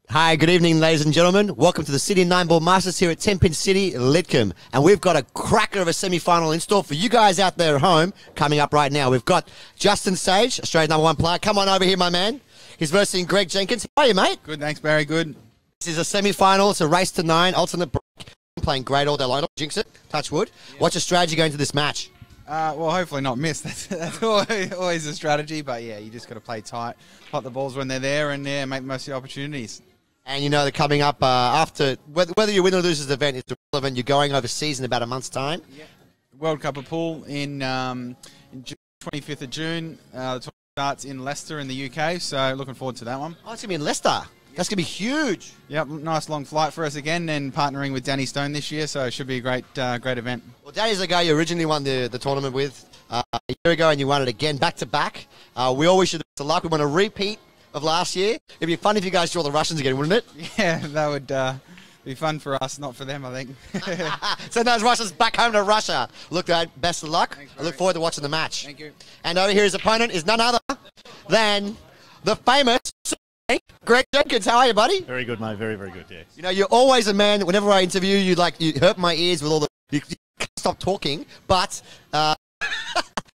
Hi, good evening, ladies and gentlemen. Welcome to the City 9-Ball Masters here at 10 Pin City, Lidcombe. And we've got a cracker of a semi-final in store for you guys out there at home coming up right now. We've got Justin Sage, Australia's #1 player. Come on over here, my man. He's versing Greg Jenkins. How are you, mate? Good, thanks, Barry. Good. This is a semi-final. It's a race to 9, alternate break. Playing great all day long. Don't jinx it. Touch wood. Yeah. What's your strategy going to this match? Well, hopefully not miss. That's always a strategy. But, yeah, you just got to play tight, pot the balls when they're there, and, yeah, make the most of the opportunities. And you know they're coming up after, whether you win or lose this event is irrelevant. You're going overseas in about a month's time. Yeah. World Cup of Pool in June, 25th of June. The tournament starts in Leicester in the UK, so looking forward to that one. Oh, it's going to be in Leicester. Yep. That's going to be huge. Yep, nice long flight for us again, and partnering with Danny Stone this year, so it should be a great event. Well, Danny's the guy you originally won the tournament with a year ago, and you won it again back-to-back. We all wish you the best of luck. We want a repeat of last year. It'd be fun if you guys draw the Russians again, wouldn't it? Yeah, that would be fun for us, not for them, I think. Send those Russians back home to Russia. Look, best of luck. Thanks, I look forward to watching the match. Thank you. And over here his opponent is none other than the famous Greg Jenkins. How are you, buddy? Very good, mate. Very, very good, yeah. You know, you're always a man. Whenever I interview you, you hurt my ears with all the... You can't stop talking, but...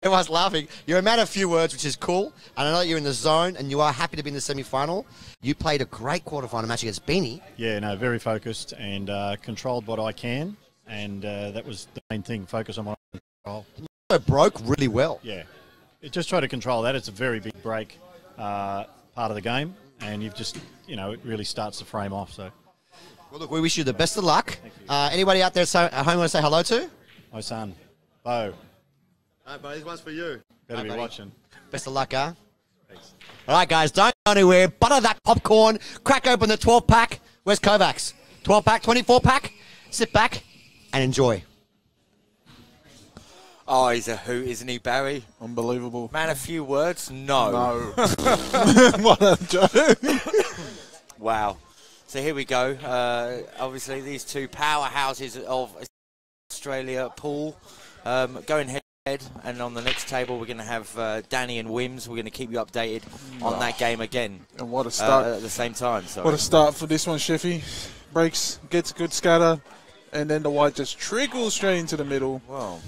Everyone's laughing. You're a man of few words, which is cool. And I know that you're in the zone and you are happy to be in the semi-final. You played a great quarterfinal match against Beanie. Yeah, no, very focused and controlled what I can. And that was the main thing, focus on what I can control. You broke really well. Yeah. Just try to control that. It's a very big break part of the game. And you've just, it really starts to frame off. So, well, look, we wish you the best of luck. Anybody out there at home want to say hello to? My son, Bo. All right, buddy, this one's for you. Better be watching. Best of luck, huh? Thanks. All right, guys, don't go anywhere. Butter that popcorn. Crack open the 12-pack. Where's Kovacs? 12-pack, 24-pack. Sit back and enjoy. Oh, he's a hoot, isn't he, Barry? Unbelievable. Man, a few words? No. No. What a joke. Wow. So here we go. Obviously, these two powerhouses of Australia pool going head. And on the next table, we're going to have Danny and Wims. We're going to keep you updated on that game again. And what a start. At the same time. Sorry. What a start for this one, Sheffy. Breaks, gets a good scatter, and then the white just trickles straight into the middle. Wow.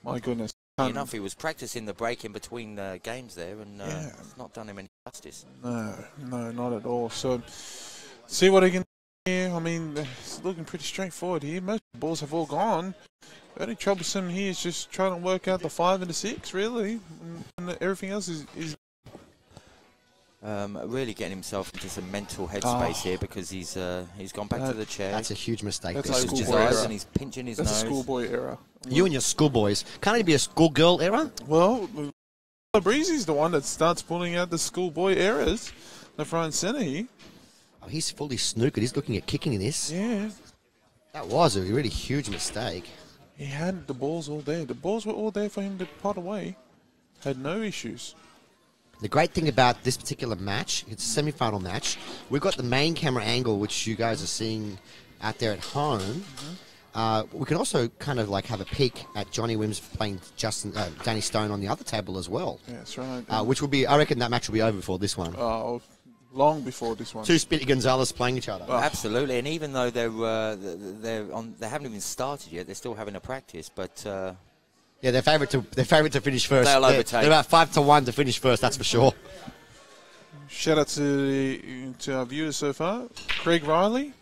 My goodness. Enough, he was practicing the break in between games there, and it's not done him any justice. No, not at all. So, see what he can do here. I mean, it's looking pretty straightforward here. Most balls have all gone. The only troublesome here is just trying to work out the 5 and the 6, really. And everything else is really getting himself into some mental headspace here because he's gone back to the chair. That's a huge mistake. He's closed his eyes and he's pinching his nose. That's a schoolboy error. You and your schoolboys. Can't it be a schoolgirl error? Well, Breezy's the one that starts pulling out the schoolboy errors. The front center here. Oh, he's fully snookered. He's looking at kicking in this. Yeah. That was a really huge mistake. He had the balls all there. The balls were all there for him to pot away. Had no issues. The great thing about this particular match, it's a semi-final match. We've got the main camera angle, which you guys are seeing out there at home. Mm-hmm. We can also kind of have a peek at Johnny Wims playing Danny Stone on the other table as well. Yeah, that's right. Which will be, I reckon that match will be over before this one. Long before this one. Two Spitty Gonzalez playing each other. Oh, absolutely, and even though they haven't even started yet, they're still having a practice. But yeah, they're favourite to finish first. They'll overtake. They're about 5-1 to finish first. That's for sure. Shout out to our viewers so far. Craig Riley.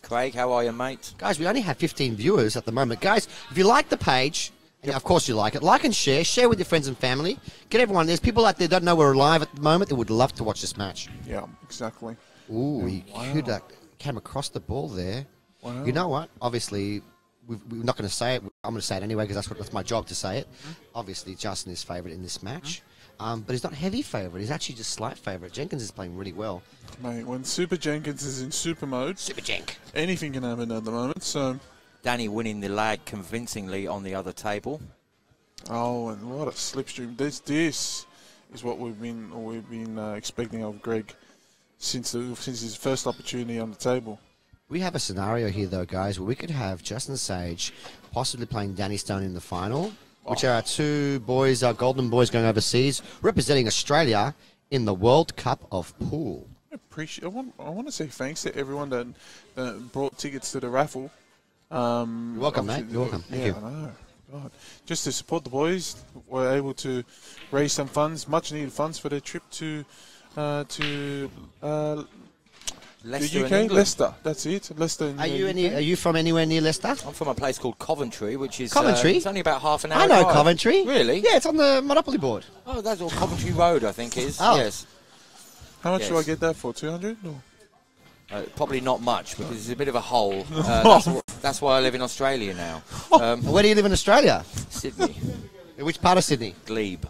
Craig, how are you, mate? Guys, we only have 15 viewers at the moment. Guys, if you like the page. Yeah, of course you like it. Like and share. Share with your friends and family. Get everyone. There's people out there that don't know we're live at the moment that would love to watch this match. Yeah, exactly. Ooh, he could came across the ball there. Wow. You know what? Obviously, we're not going to say it. I'm going to say it anyway because that's my job to say it. Mm-hmm. Obviously, Justin is favourite in this match. Mm-hmm. But he's not heavy favourite. He's actually just slight favourite. Jenkins is playing really well. Mate, when Super Jenkins is in super mode, Super Jenk, anything can happen at the moment. So, Danny winning the lag convincingly on the other table. Oh, and what a slipstream! This is what we've been expecting of Greg since his first opportunity on the table. We have a scenario here, though, guys, where we could have Justin Sage possibly playing Danny Stone in the final, which are our two boys, our golden boys going overseas, representing Australia in the World Cup of Pool. I want to say thanks to everyone that brought tickets to the raffle. You're welcome, mate. You're welcome. Thank you. I know. God. Just to support the boys, we're able to raise some funds, much needed funds for their trip to Leicester the UK, Leicester. That's it. Leicester. In Are the you UK. are you from anywhere near Leicester? I'm from a place called Coventry, which is Coventry? it's only about half an hour. I know drive. Coventry. Really? Yeah, it's on the Monopoly board. Oh, that's all Coventry Road, I think is. Oh. Yes. How much do I Yes. get that for? 200? No. Probably not much because it's a bit of a hole. That's why I live in Australia now. Where do you live in Australia? Sydney, In which part of Sydney? Glebe.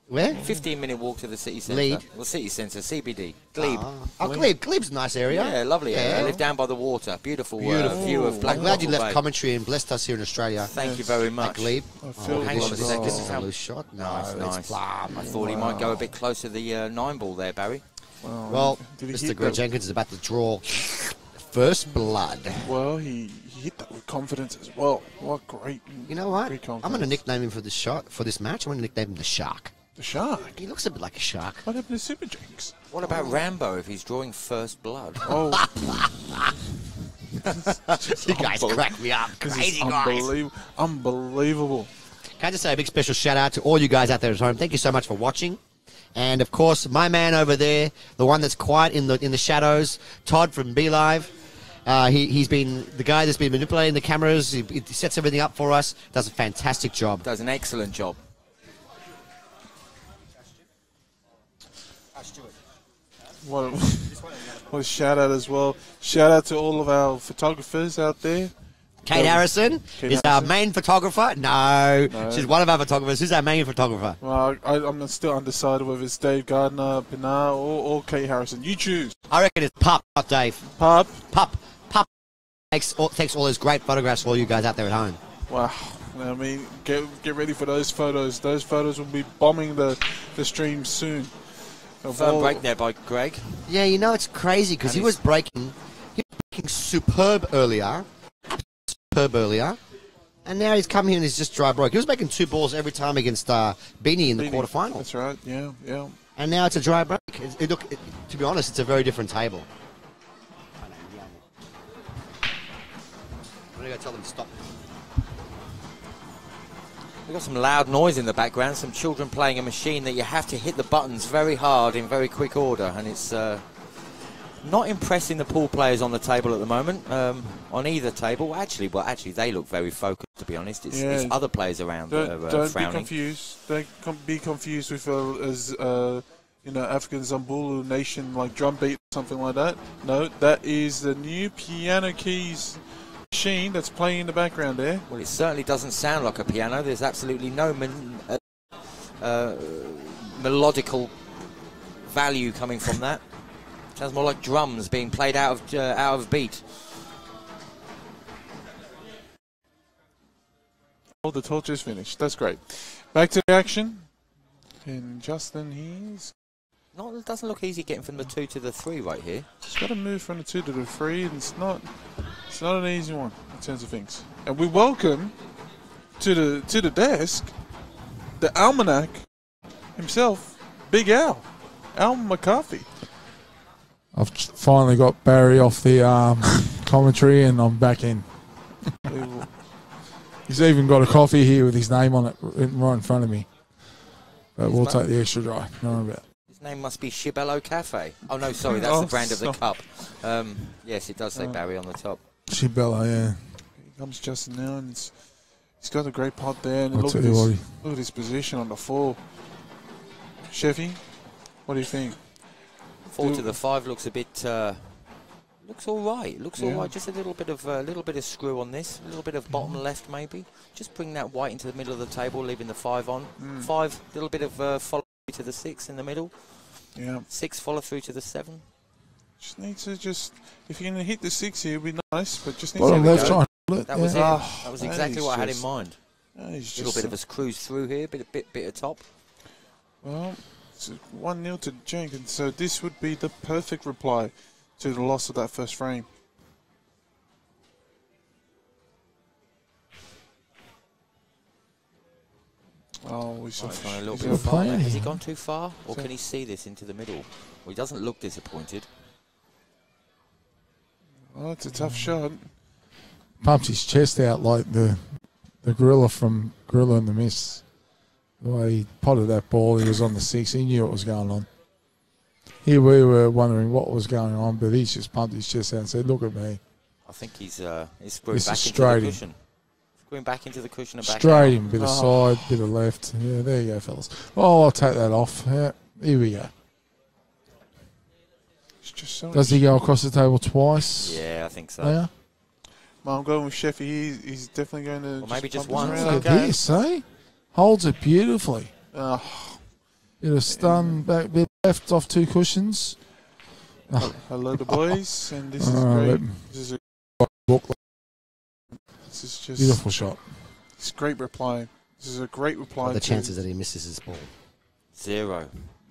Where? 15-minute walk to the city centre. Lead. Well, city centre, CBD. Glebe. Oh, Glebe. Glebe's a nice area. Yeah, lovely area. Yeah. I live down by the water. Beautiful, Beautiful. view of Black I'm glad you Bottle left Bay. Coventry and blessed us here in Australia. Thank you very At much. Glebe. I feel hang on a this second. This is a Oh. loose shot. No, Nice, it's nice. plum. I thought he might go a bit closer to the 9 ball there, Barry. Well, Did he Mr. hit Greg that? Jenkins is about to draw first blood. Well, he hit that with confidence as well. What great. You know what? Great I'm confidence. going to nickname him for this shot for this match. I'm going to nickname him the Shark. The Shark. He looks a bit like a shark. What happened to Super Jinx? What about Rambo if he's drawing first blood? Oh, You guys crack me up. this Crazy is guys. unbelievable. Can I just say a big special shout out to all you guys out there at home. Thank you so much for watching. And of course, my man over there, the one that's quiet in the shadows, Todd from Be Live. He's been the guy that's been manipulating the cameras. He sets everything up for us. Does a fantastic job. Does an excellent job. What a shout out as well. Shout out to all of our photographers out there. Kate Harrison Kate is our Harrison? main photographer. No, No. she's one of our photographers. Who's our main photographer? Well, I'm still undecided whether it's Dave Gardner, Pinar, or Kate Harrison. You choose. I reckon it's Pup, not Dave. Pup. Pup takes all those great photographs for all you guys out there at home. Wow. I mean, get ready for those photos. Those photos will be bombing the stream soon. Of Firm all- break there by Greg. Yeah, you know, it's crazy because And he was breaking superb earlier, and now he's come here and he's just dry broke. He was making 2 balls every time against Beanie in the Beanie. quarterfinal, That's right. Yeah, yeah. and now it's a dry break. To be honest, it's a very different table. I'm going to go tell them to stop. We've got some loud noise in the background, some children playing a machine that you have to hit the buttons very hard in very quick order, and it's not impressing the pool players on the table at the moment, on either table. Actually, they look very focused, to be honest. It's other players around that are Don't be frowning. confused. Don't be confused with African Zambulu nation like drum beat or something like that. No, that is the new piano keys machine that's playing in the background there. Well, it certainly doesn't sound like a piano. There's absolutely no melodical value coming from that. Sounds more like drums being played out of beat. Oh, the torch is finished. That's great. Back to the action. And Justin, It doesn't look easy getting from the 2 to the 3 right here. he's got to move from the 2 to the 3, and it's not an easy one in terms of things. And we welcome to the desk the almanac himself, Big Al McCarthy. I've finally got Barry off the commentary and I'm back in. He's even got a coffee here with his name on it right in front of me. But we'll take the extra dry. Don't worry about it. His name must be Shibello Cafe. Oh, no, sorry, that's the brand of the stop. cup. Yes, it does say Barry on the top. Shibella, yeah. Here comes Justin now, and he's got a great pot there. And I'll look tell at, you his, what, look at his position on the 4. Chevy, what do you think? 4 to the 5 looks a bit. Looks all right. Looks all Yeah. right. Just a little bit of screw on this. A little bit of bottom left maybe. Just bring that white into the middle of the table, leaving the 5 on. 5, little bit of follow through to the 6 in the middle. Yeah, 6 follow through to the 7. just need to if you can hit the 6 here, it'd be nice, but just need Bottom to left, go. try and hold it. That was yeah. it. That was exactly what I had in mind. He's A little bit of a cruise through here, bit of top. Well, it's 1-0 to Jenkins, so this would be the perfect reply to the loss of that first frame. Oh, he's He's gone a little he's bit off. far. playing. Has he gone too far? Or can he see this into the middle? Well, he doesn't look disappointed. Oh, it's a tough shot. Pumped his chest out like the gorilla from Gorilla in the Mist. The way he potted that ball, he was on the 6. He knew what was going on. Here we were wondering what was going on, but he's just pumped his chest out and said, "Look at me." I think he's This screwing is back into straight the in. cushion. Screwing back into the cushion and back Straight out. in, bit of side, bit of left. Yeah, there you go, fellas. Oh, I'll take that off. Yeah, here we go. It's just so Does he go across the table twice? Yeah, I think so. Yeah. Well, I'm going with Sheffy. He's definitely going to. Or maybe just pump once. this Look around. at this, eh? Holds it beautifully. Oh, Bit of stun, back, bit left off 2 cushions. hello, the boys, and this is Oh, great. let- This is this is just Beautiful shot. It's great reply. This is a great reply. What are the to- chances that he misses his ball? 0.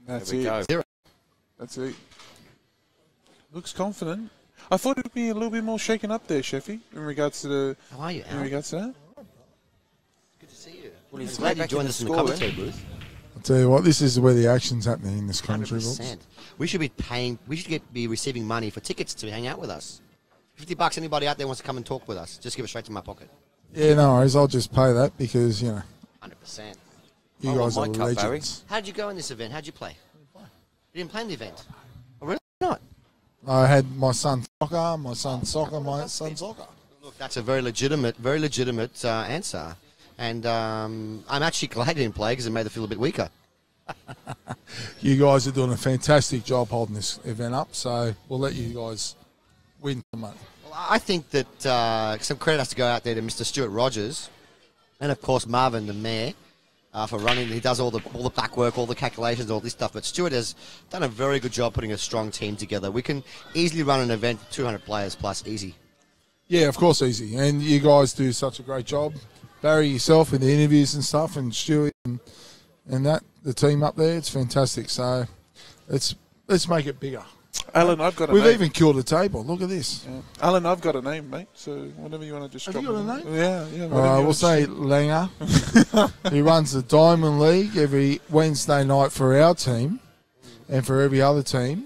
That's There we it. go. That's it. Looks confident. I thought it would be a little bit more shaken up there, Sheffy, in regards to the. How are you, In Al? regards to that. Good to see you. Well, he's I'm glad right you back in joined the us in the scoring. commentary booth. I'll tell you what, this is where the action's happening in this country. 100%. We should be paying. We should be receiving money for tickets to hang out with us. $50. Anybody out there wants to come and talk with us? Just give it straight to my pocket. Yeah, no worries. I'll just pay that because, 100%. you I guys are want my cup, Barry. legends. How did you go in this event? How'd you play? You didn't play in the event. Oh, really? Not. I had my son soccer, my son soccer. Look, that's a very legitimate answer. And I'm actually glad he didn't play because it made it feel a bit weaker. You guys are doing a fantastic job holding this event up, so we'll let you guys win the money. Well, I think that some credit has to go out there to Mr. Stuart Rogers and, of course, Marvin, the mayor, for running. He does all the back work, all the calculations, all this stuff. But Stuart has done a very good job putting a strong team together. We can easily run an event, 200 players plus, easy. Yeah, of course, easy. And you guys do such a great job. Barry, yourself, with the interviews and stuff, and Stuart and that, the team up there, it's fantastic. So let's make it bigger. Alan, I've got a We've name. even killed a table. Look at this. Yeah. Alan, I've got a name, mate. So whenever you want to just Have drop you got it a in. name? Yeah. All whenever right, you we'll want say Langer. He runs the Diamond League every Wednesday night for our team and for every other team.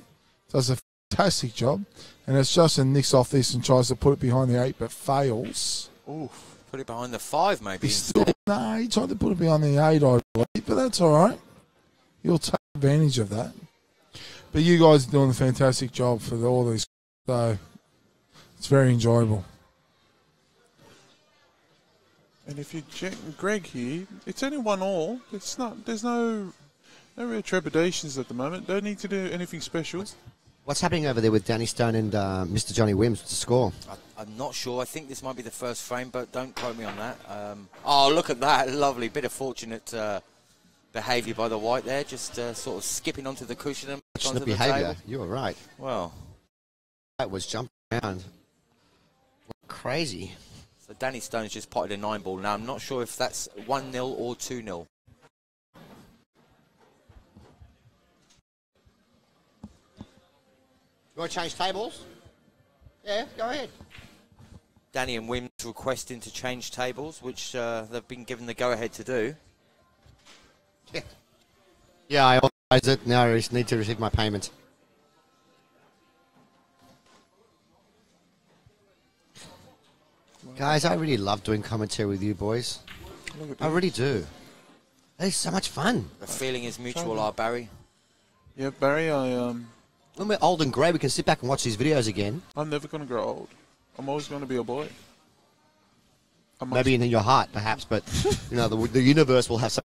Does a fantastic job. And it's Justin nicks off this and tries to put it behind the 8 but fails. Oof. Put it behind the 5, maybe. He's still, no, he tried to put it behind the 8, I believe, but that's all right. He'll take advantage of that. But you guys are doing a fantastic job for all these, so it's very enjoyable. And if you check Greg here, it's only 1-1. It's not. There's no real trepidations at the moment. Don't need to do anything special. What's happening over there with Danny Stone and Mr. Johnny Wims to score? I'm not sure. I think this might be the first frame, but don't quote me on that. Oh, look at that. Lovely. Bit of fortunate behaviour by the white there. Just sort of skipping onto the cushion and back onto The the behaviour. table. You were right. Well, That was jumping around. Crazy. so Danny Stone's just potted a 9 ball. Now, I'm not sure if that's 1-0 or 2-0. You want to change tables? Yeah, go ahead. Danny and Wims requesting to change tables, which they've been given the go-ahead to do. Yeah, I authorised it. Now I just need to receive my payment. Guys, I really love doing commentary with you boys. Look at I that. really do. It's so much fun. The feeling is mutual, our Barry. Yeah, Barry. When we're old and grey, we can sit back and watch these videos again. I'm never going to grow old. I'm always going to be a boy. Maybe in your heart, perhaps, but you know the universe will have some.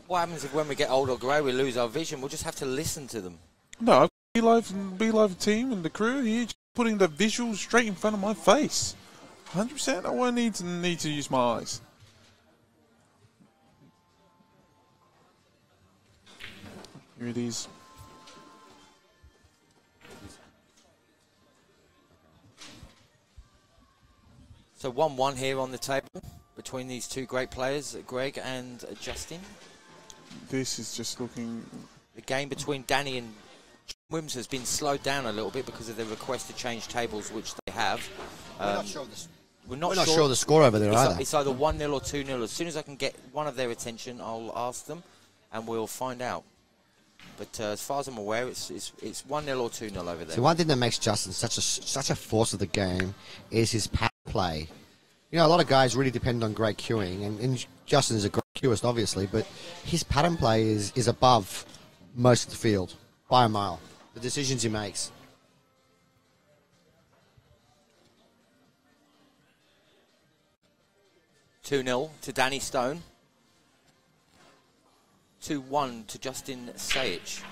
What happens if when we get old or grey we lose our vision? We'll just have to listen to them. No, Be Live team and the crew here just putting the visuals straight in front of my face. 100%. I won't need to use my eyes. Here it is. So 1-1 here on the table between these two great players, Greg and Justin. This is just looking. The game between Danny and Wims has been slowed down a little bit because of the request to change tables, which they have. We're not sure of this. We're not sure of the score over there either. It's either 1-0 or 2-0. As soon as I can get one of their attention, I'll ask them, and we'll find out. But as far as I'm aware, it's 1-0 or 2-0 over there. So one thing that makes Justin such a force of the game is his pattern play. You know, a lot of guys really depend on great cueing, and Justin is a great cueist, obviously, but his pattern play is above most of the field by a mile. The decisions he makes. $2-0 to Danny Stone. 2-1 to Justin Sajich.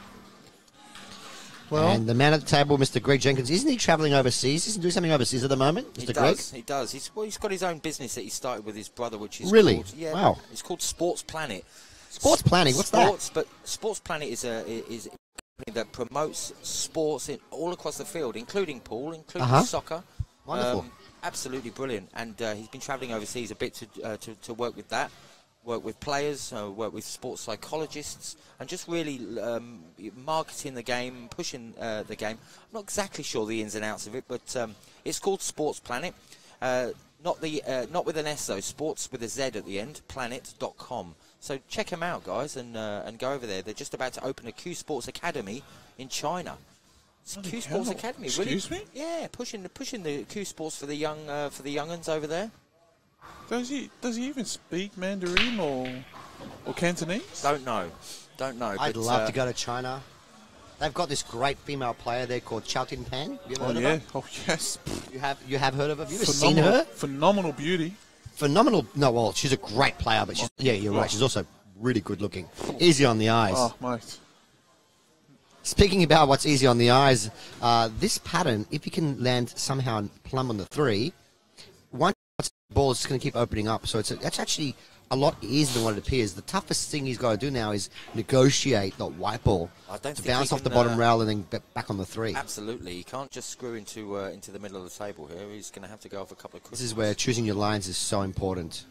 Well, And the man at the table, Mr. Greg Jenkins, isn't he travelling overseas? Isn't he doing something overseas at the moment, Mr. Greg? He does. He's got his own business that he started with his brother, which is Really? called, yeah, Wow. It's called Sports Planet. Sports planning, what's that? But Sports Planet is a company that promotes sports all across the field, including pool, including soccer. Wonderful. Absolutely brilliant. And he's been travelling overseas a bit to work with that. Work with players, work with sports psychologists, and just really marketing the game, pushing the game. I'm not exactly sure the ins and outs of it, but it's called Sports Planet. Not with an S though. Sports with a Z at the end. Planet.com. So check them out, guys, and go over there. They're just about to open a Q Sports Academy in China. It's Q Sports Academy. Excuse really? me? Yeah, pushing the Q Sports for the younguns over there. Does he even speak Mandarin or Cantonese? Don't know. I'd but, love to go to China. They've got this great female player there called Chao Tin Pan. Have you ever heard of her? Oh yes. You have heard of her? Have you ever seen her? Phenomenal beauty. Phenomenal. No, well, she's a great player, but you're right. She's also really good looking. Easy on the eyes. Oh, mate. Speaking about what's easy on the eyes, this pattern, if you can land somehow plumb on the 3, once the ball is just going to keep opening up. So it's actually a lot easier than what it appears. The toughest thing he's got to do now is negotiate the white ball to bounce off the bottom rail and then back on the 3. Absolutely. He can't just screw into the middle of the table here. He's going to have to go off a couple of cushions. This is where choosing your lines is so important.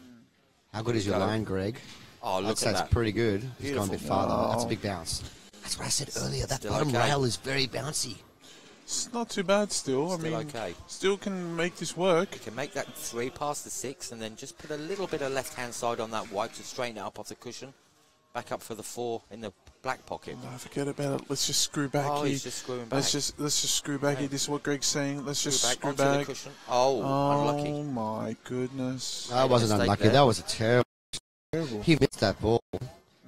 How good is your line, Greg? Oh, look at that. That's pretty good. He's gone a bit Beautiful. farther. That's a big bounce. That's what I said earlier. That Still bottom okay. rail is very bouncy. It's not too bad still. I mean, okay. still can make this work. You can make that 3 past the 6 and then just put a little bit of left-hand side on that white to straighten it up off the cushion. Back up for the 4 in the black pocket. No, forget about it. Let's just screw back here. He's just screwing back. Let's just screw back here. This is what Greg's saying. Let's just screw onto the back. cushion. Oh, unlucky. Oh my goodness. That wasn't mistake unlucky. there. That was a terrible. He missed that ball.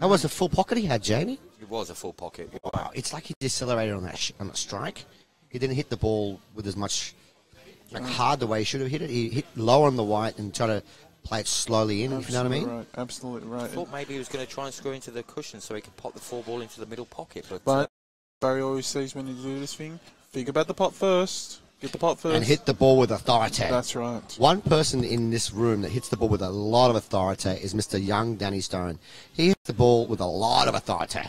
That was a full pocket he had, Jamie. It was a full pocket. Wow, it's like he decelerated on that on the strike. He didn't hit the ball with as much hard the way he should have hit it. He hit lower on the white and tried to play it slowly in. If you know what I mean? Right. Absolutely right. I thought maybe he was going to try and screw into the cushion so he could pop the 4 ball into the middle pocket. But Barry always says when you do this thing, think about the pot first. Get the pot first. And hit the ball with authority. That's right. One person in this room that hits the ball with a lot of authority is Mr. Young Danny Stone. He hits the ball with a lot of authority.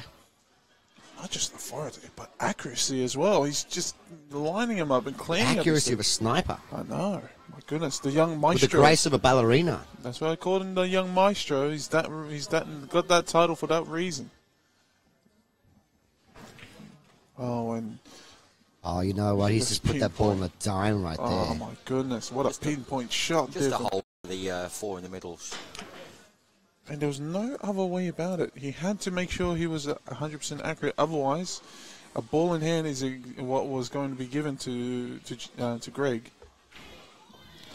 Not just authority, but accuracy as well. He's just lining him up and cleaning Accuracy up. of a sniper. I know. My goodness, the young maestro. With the grace of a ballerina. That's why I called him the young maestro. He's got that title for that reason. Oh, you know what? He's just put that ball on the dime right there. Oh my goodness, what a pinpoint shot! Just a hole for the 4 in the middle. And there was no other way about it. He had to make sure he was 100% accurate. Otherwise, a ball in hand is what was going to be given to Greg.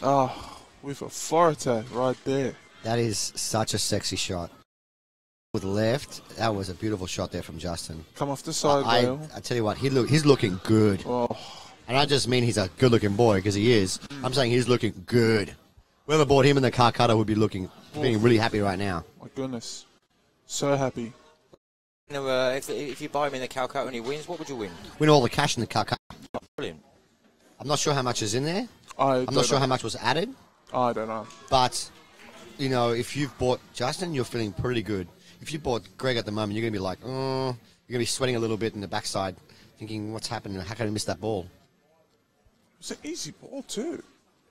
With authority right there. That is such a sexy shot. With left, that was a beautiful shot there from Justin. Come off the side rail. I tell you what, he's looking good. Oh. And I just mean he's a good-looking boy, because he is. I'm saying he's looking good. Whoever bought him in the Calcutta would be being really happy right now. My goodness. So happy. You know, if you buy him in the Calcutta and he wins, what would you win? Win all the cash in the Calcutta. Brilliant. I'm not sure how much is in there. I'm not sure how much was added. I don't know. But, you know, if you've bought Justin, you're feeling pretty good. If you bought Greg at the moment, you're going to be like, you're going to be sweating a little bit in the backside, thinking, what's happening? How can I miss that ball? It's an easy ball, too.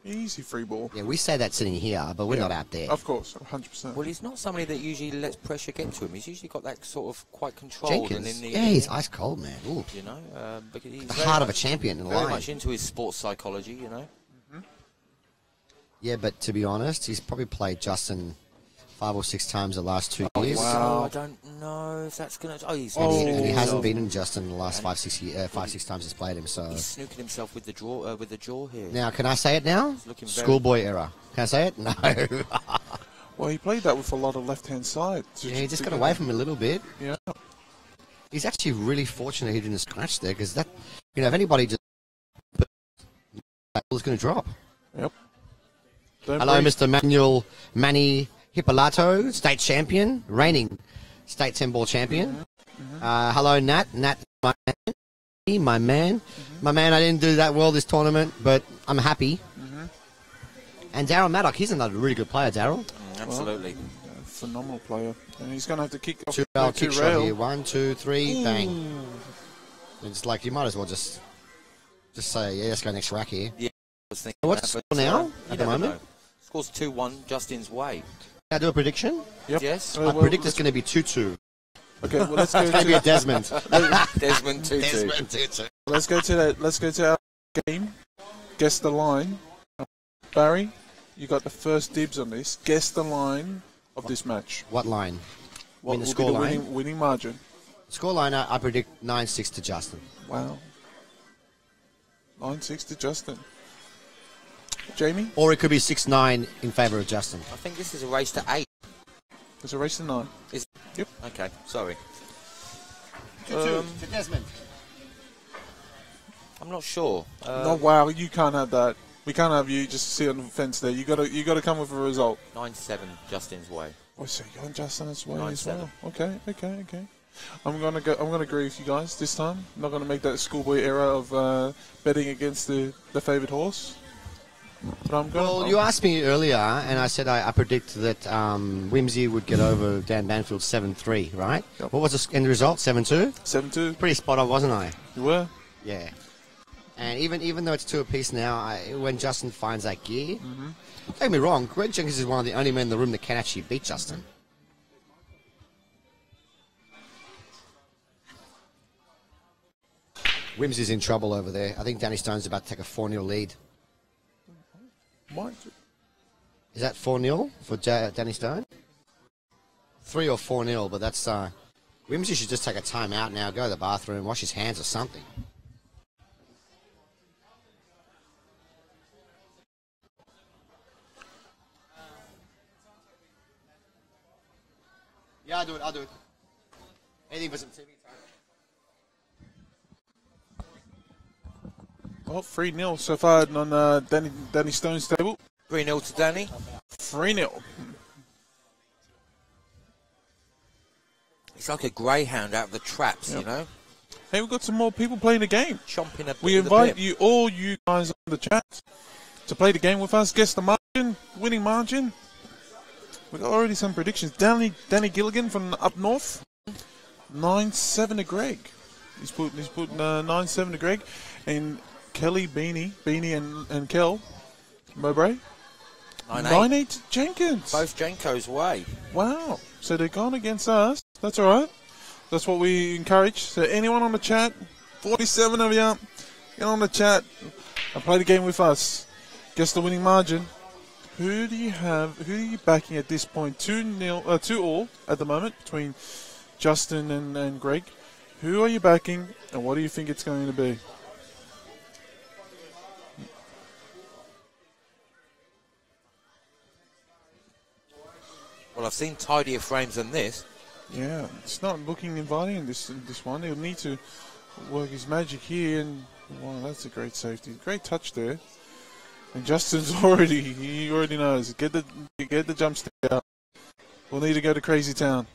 Easy free ball. Yeah, we say that sitting here, but we're not out there. Of course, 100%. Well, he's not somebody that usually lets pressure get to him. He's usually got that sort of quite controlled. Jenkins. And He's ice cold, man. Ooh. You know, because he's the heart of a champion in very line. much into his sports psychology, you know. Yeah, but to be honest, he's probably played Justin 5 or 6 times the last 2 years. wow. So I don't know if that's going to... Oh, he's And he hasn't himself. beaten Justin the last 5, 6 times he's played him. So He's snooking himself with the jaw here. now, can I say it now? looking very- Schoolboy error. Can I say it? No. Well, he played that with a lot of left-hand side. Yeah, he just got away from him a little bit. Yeah. He's actually really fortunate he didn't scratch there because that, if anybody just that ball is going to drop. Yep. Don't Hello, breathe. Mr. Manny Hippolyto, state champion, reigning state 10-ball champion. Hello, Nat. Nat, my man. My man, I didn't do that well this tournament, but I'm happy. And Daryl Maddock, he's another really good player, Daryl. Absolutely. Phenomenal player. And he's going to have to kick off 2 rail the kick shot rail. here. 1, 2, 3, bang. It's like you might as well just say, yeah, let's go next rack here. Yeah, I was thinking What's that, the but, score now you at the never moment? know. Scores 2-1 Justin's way. Can I do a prediction? Yep. Yes. I predict it's going to be 2-2. Okay, well, let's go It's going to be a to Desmond. Desmond 2-2. Desmond 2-2. let's go to our game. Guess the line. Barry, you got the first dibs on this. Guess the line of this match. What line? What the will score be the line? winning margin? Scoreline, I predict 9-6 to Justin. Wow. 9-6 to Justin. Jamie, Or it could be 6-9 in favour of Justin. I think this is a race to 8. there's a race to 9. Is Yep. Okay, sorry. 2-2 to Desmond. I'm not sure. No, wow, you can't have that. We can't have you just sit on the fence there. You got to come with a result. 9-7 Justin's way. Oh, so you're on Justin's way as 9-7. well. Okay. I'm gonna agree with you guys this time. I'm not gonna make that schoolboy error of betting against the favoured horse. But I'm going. Well, you asked me earlier, and I said I predict that Whimsy would get over Dan Banfield 7-3, right? Yep. What was the end result? 7-2? 7-2. Pretty spot on, wasn't I? You were. Yeah. And even though it's 2 apiece now, when Justin finds that gear, don't get me wrong, Greg Jenkins is one of the only men in the room that can actually beat Justin. Whimsy's in trouble over there. I think Danny Stone's about to take a 4-0 lead. What? Is that 4-0 for Danny Stone? 3 or 4-0, but that's... Whimsy should just take a time out now, go to the bathroom, wash his hands or something. Yeah, I'll do it. Anything for some TV time. Well, 3-0 so far on Danny Stone's table. 3-0 to Danny. 3-0. It's like a greyhound out of the traps, you know? Hey, we've got some more people playing the game. Chomping a We bit of the invite bit. you, all you guys on the chat, to play the game with us. Guess the margin, winning margin. We've got already some predictions. Danny Gilligan from up north, 9-7 to Greg. He's put 9-7 to Greg, and Kelly Beanie and Kel Mowbray 9-8. 9-8 to Jenkins. Both Jenko's way. Wow. So they're gone against us. That's all right. That's what we encourage. So anyone on the chat, 47 of you, get on the chat and play the game with us. Guess the winning margin. Who do you have? Who are you backing at this point? 2-all at the moment between Justin and Greg. Who are you backing, and what do you think it's going to be? Well, I've seen tidier frames than this. Yeah, it's not looking inviting in this one. He'll need to work his magic here, and wow, that's a great safety, great touch there. And Justin's he already knows. Get the jump stick out. We'll need to go to Crazy Town.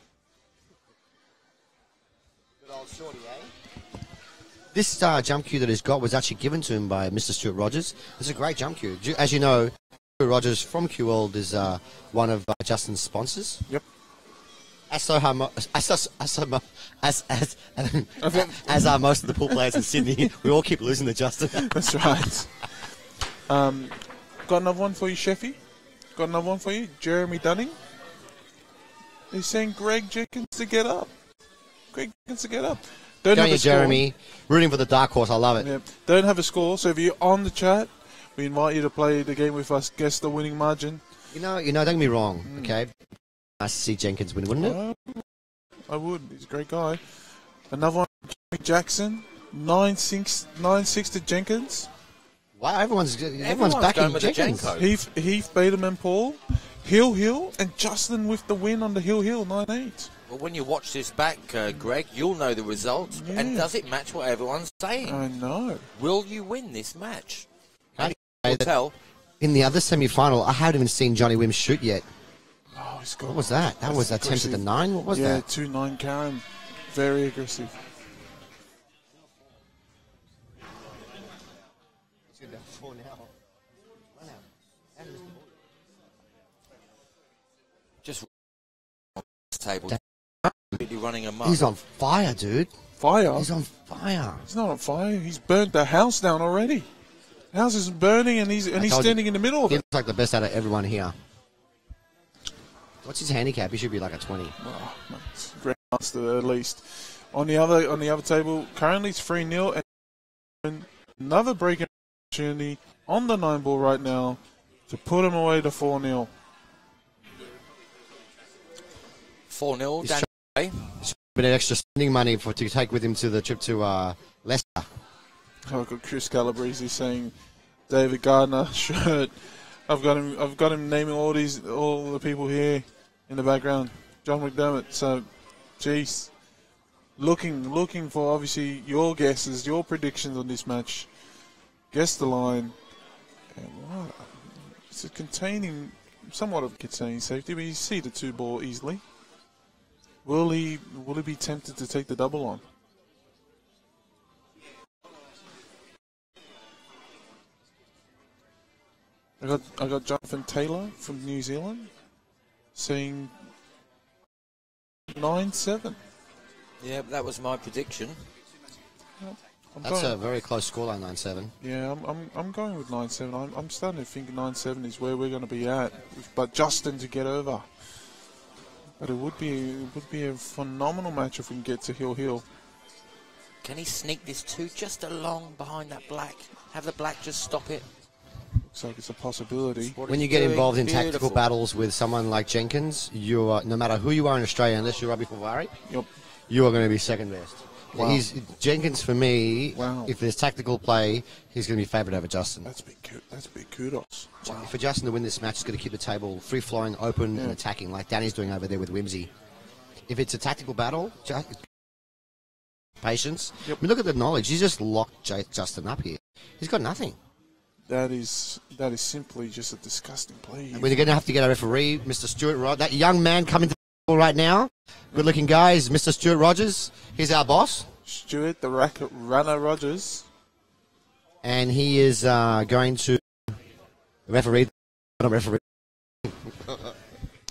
This jump cue that he's got was actually given to him by Mr. Stuart Rogers. It's a great jump cue. As you know, Stuart Rogers from Q World is one of Justin's sponsors. Yep. As are most of the pool players in Sydney. We all keep losing to Justin. That's right. Got another one for you, Sheffy. Got another one for you, Jeremy Dunning. He's saying Greg Jenkins to get up. Greg Jenkins to get up. Don't Going have a you, score. Jeremy. Rooting for the dark horse. I love it. Yeah. Don't have a score. So if you're on the chat, We invite you to play the game with us. Guess the winning margin. You know, don't get me wrong, okay? Nice to see Jenkins win, wouldn't it? I would. He's a great guy. Another one, Jimmy Jackson, 9-6 to Jenkins. Wow, everyone's backing with Jenkins. the Jenko. Heath, Baderman, and Paul, Hill, and Justin with the win on the Hill, 9-8. Well, when you watch this back, Greg, you'll know the result. Yeah. And does it match what everyone's saying? I know. Will you win this match? How do We'll you say that tell. in the other semi-final, I haven't even seen Johnny Wims shoot yet. Oh, he's got. What was that? That was attempt at the 9? What was yeah, that? 2-9 Karen. Very aggressive. Just this table. Really running amok. He's on fire, dude. Fire? He's on fire. He's not on fire. He's burnt the house down already. The house is burning, and he's told you. standing in the middle of He it. looks like the best out of everyone here. What's his handicap? He should be like a 20. Oh, it's Grandmaster at least. On the other table, currently it's 3-0, and another breaking opportunity on the 9 ball right now to put him away to 4-0. 4-0, He's Danny. A bit of extra spending money to take with him to the trip to Leicester. I've got Chris Calabrese saying David Gardner shirt. I've got him naming all the people here in the background. John McDermott. So, geez, looking for obviously your guesses, your predictions on this match. Guess the line. And wow, it's containing somewhat of containing safety, but you see the 2 ball easily. Will he be tempted to take the double on? I got Jonathan Taylor from New Zealand saying 9-7. Yeah, that was my prediction. That's a very close scoreline, 9-7. Yeah, I'm going with 9-7. I'm starting to think 9-7 is where we're going to be at. But Justin to get over. But it would be a phenomenal match if we can get to Hill. Can he sneak this 2 just along behind that black? Have the black just stop it? Looks like it's a possibility. When you get involved in tactical battles with someone like Jenkins, you are, no matter who you are in Australia, unless you're Robbie Fulvari, Yep. you are going to be second best. Wow. Jenkins, for me, Wow. if there's tactical play, he's going to be favoured over Justin. That's big kudos. Wow. For Justin to win this match, he's going to keep the table free-flowing, open, and attacking, like Danny's doing over there with Whimsy. If it's a tactical battle, patience. Yep. I mean, look at the knowledge. He's just locked Justin up here. He's got nothing. That is simply just a disgusting play. And we're going to have to get a referee, Mr. Stuart Rogers. That young man coming to the table right now, good-looking guy, is Mr. Stuart Rogers. He's our boss. Stuart, the runner Rogers. And he is going to referee. Not referee.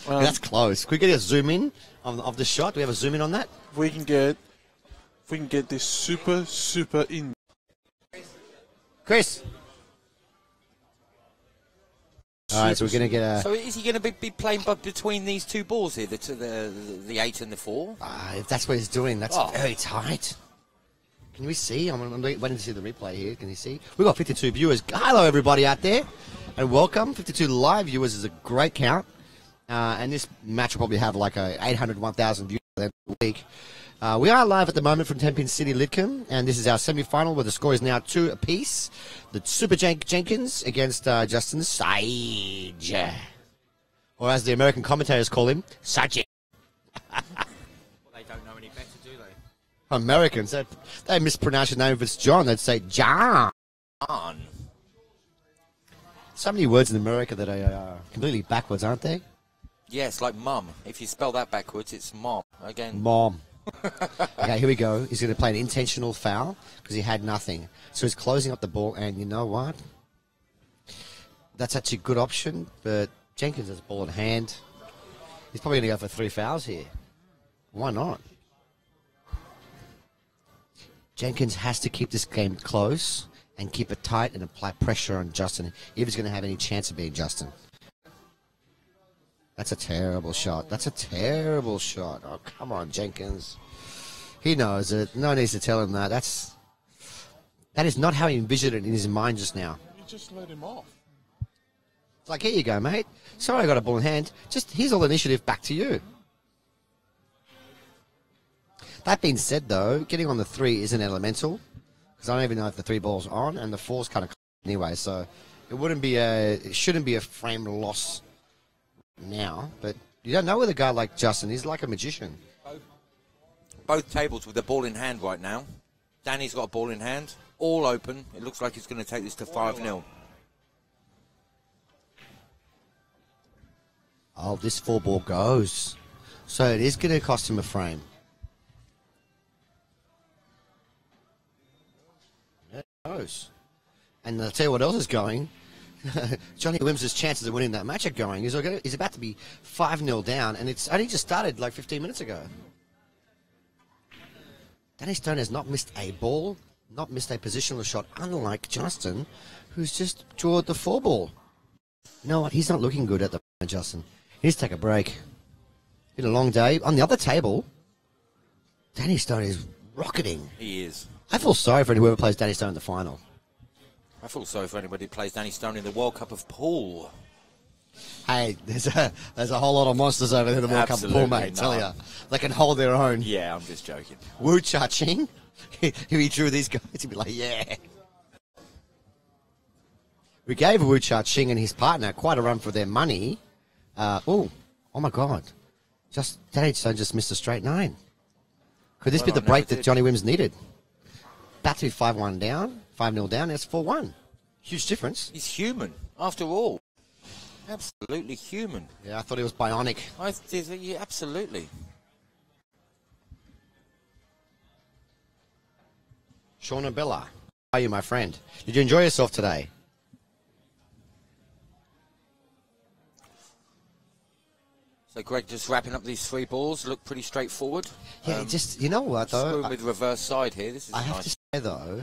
That's close. Could we get a zoom in of the shot? Do we have a zoom in on that? If we can get this super in. Chris. All right, so we're going to get a... So is he going to be playing between these 2 balls here, the 8 and the 4? if that's what he's doing, that's Oh. very tight. Can we see? I'm waiting to see the replay here. Can you see? We've got 52 viewers. Hello, everybody out there, and welcome. 52 live viewers is a great count. And this match will probably have like 800, 1,000 viewers at the end of the week. We are live at the moment from Tenpin City, Lidcombe, and this is our semi-final where the score is now 2 apiece. The Super Jenkins against Justin Sajich. Or as the American commentators call him, Sajich. They don't know any better, do they? Americans, they mispronounce your name if it's John. They'd say John. So many words in America that are completely backwards, aren't they? Yes, like mum. If you spell that backwards, it's mom. Again. Mom. Okay, here we go. He's going to play an intentional foul because he had nothing. So he's closing up the ball, and you know what? That's actually a good option, but Jenkins has the ball in hand. He's probably going to go for 3 fouls here. Why not? Jenkins has to keep this game close and keep it tight and apply pressure on Justin if he's going to have any chance of being Justin. That's a terrible shot. That's a terrible shot. Oh, come on, Jenkins. He knows it. No one needs to tell him that. That is not how he envisioned it in his mind just now. just let him off. It's like, here you go, mate. Sorry I got a ball in hand. Just here's all the initiative back to you. That being said, though, getting on the 3 isn't elemental because I don't even know if the 3 ball's on and the 4's kind of anyway. So it shouldn't be a frame loss now. But you don't know with a guy like Justin. He's like a magician. Both tables with the ball in hand right now. Danny's got a ball in hand, all open. It looks like he's going to take this to 5-0. Oh, this 4 ball goes. So it is going to cost him a frame. There it goes. And I'll tell you what else is going. Johnny Wims' chances of winning that match are going. He's about to be 5-0 down, and it's only just started like 15 minutes ago. Danny Stone has not missed a ball, not missed a positional shot, unlike Justin, who's just drawed the 4 ball. You know what? He's not looking good at the moment, Justin. He needs to take a break. Been a long day. On the other table, Danny Stone is rocketing. He is. I feel sorry for whoever plays Danny Stone in the final. I feel sorry for anybody who plays Danny Stone in the World Cup of Pool. Hey, there's a whole lot of monsters over there in the World Cup of Pool, mate. Tell ya, they can hold their own. Yeah, I'm just joking. Wu Cha-Ching, if he drew these guys, he'd be like, yeah. We gave Wu Cha-Ching and his partner quite a run for their money. Oh my God. Danny Stone just missed a straight 9. Could this be the break that Johnny Wims needed? About to be 5-1 down, 5-0 down, that's 4-1. Huge difference. He's human, after all. Absolutely human. Yeah, I thought he was bionic. Yeah, absolutely. Shauna Bella, how are you, my friend? Did you enjoy yourself today? So Greg just wrapping up these 3 balls. Look pretty straightforward. Yeah, you know what, though? Screwing with reverse side here. This is I nice. have to say, though,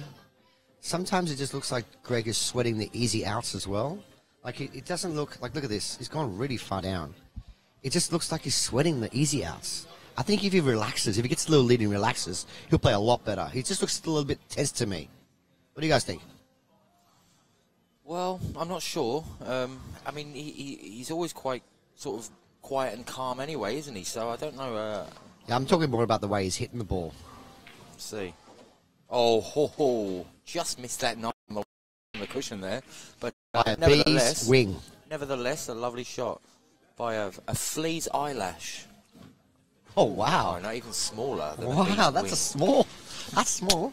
sometimes it just looks like Greg is sweating the easy outs as well. Like, it doesn't look like, look at this. He's gone really far down. It just looks like he's sweating the easy outs. I think if he relaxes, if he gets a little lead and relaxes, he'll play a lot better. He just looks a little bit tense to me. What do you guys think? Well, I'm not sure. I mean, he's always quite sort of quiet and calm anyway, isn't he? So I don't know. Yeah, I'm talking more about the way he's hitting the ball. Let's see. Oh, just missed that knife on the cushion there. But By a bee's wing. Nevertheless, a lovely shot by a flea's eyelash. Oh, wow. Oh, not even smaller than a Wow, bee's that's wing. That's small.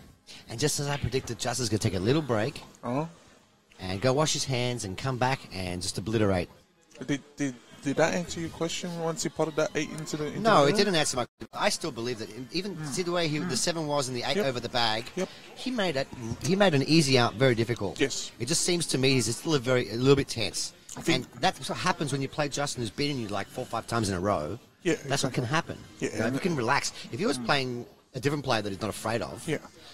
And just as I predicted, Justin's going to take a little break and go wash his hands and come back and just obliterate. Did that answer your question once he potted that 8 into the No, the it didn't answer my question. I still believe that even see the way the 7 was and the 8 over the bag. Yep. He made an easy out very difficult. Yes. It just seems to me he's still a little bit tense. And that's what happens when you play Justin, who's beating you like 4 or 5 times in a row. Yeah, that's what can happen. Yeah, if you can relax. If he was playing a different player that he's not afraid of,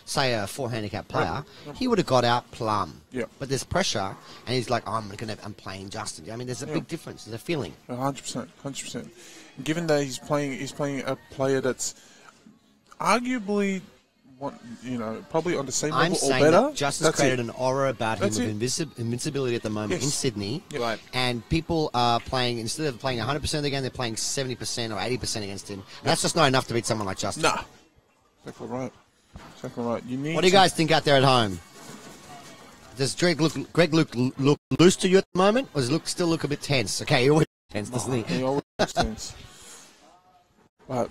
say a 4 handicap player, he would have got out plumb. Yeah. But there's pressure, and he's like, I'm playing Justin. I mean, there's a big difference. There's a feeling. 100%. Given that he's playing a player that's arguably, probably on the same level or better. That Justin's created an aura about him of invincibility at the moment in Sydney. Yep. Right. And people are playing, instead of playing 100% of the game, they're playing 70% or 80% against him. And that's just not enough to beat someone like Justin. Nah. Exactly right. What do you guys think out there at home? Does Greg look loose to you at the moment, or does he still look a bit tense? Okay, he always tense, doesn't he? He always looks tense. But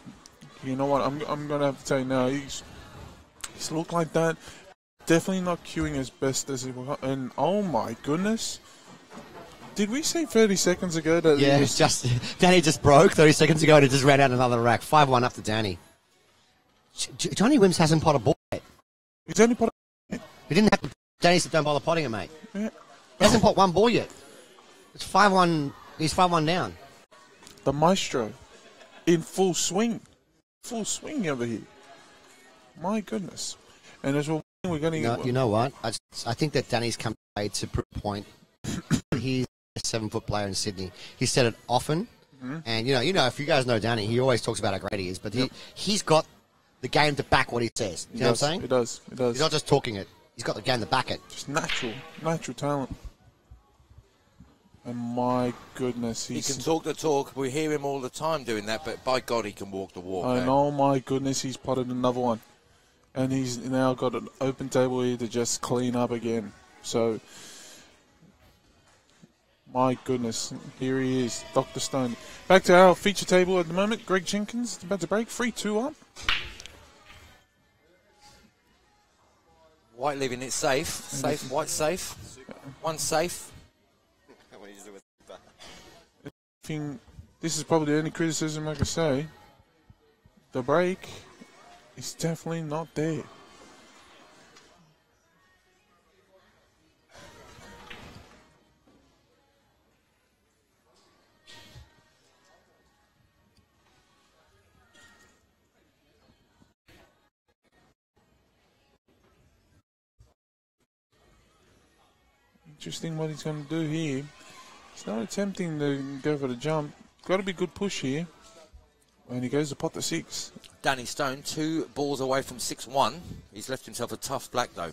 you know what? I'm gonna have to tell you now. He's looked like that. Definitely not queuing as best as he was. And oh my goodness, did we say 30 seconds ago that? Yeah, it's just Danny just broke 30 seconds ago, and he just ran out another rack. 5-1 up to Danny. Johnny Wims hasn't potted a ball yet. He's only potted. He didn't have to. Danny said, "Don't bother potting it, mate." Yeah. He hasn't pot one ball yet. It's 5-1. He's 5-1 down. The maestro, in full swing over here. My goodness. And as well, we're going to. You know what? I think that Danny's come to prove a point. He's a 7-foot player in Sydney. He said it often, and you know, if you guys know Danny, he always talks about how great he is. But he's got the game to back what he says. You know what I'm saying? It does. He's not just talking it. He's got the game to back it. Just natural talent. And my goodness, He can talk the talk. We hear him all the time doing that, but by God, he can walk the walk. And oh my goodness, he's potted another one. And he's now got an open table here to just clean up again. So, my goodness, here he is, Dr. Stone. Back to our feature table at the moment. Greg Jenkins about to break, 3-2 up. White leaving it safe. Safe, White safe. One safe. This is probably the only criticism I can say. The break is definitely not there. Interesting what he's going to do here. He's not attempting to go for the jump. Got to be good push here. And he goes to pot the 6. Danny Stone, 2 balls away from 6-1. He's left himself a tough black, though.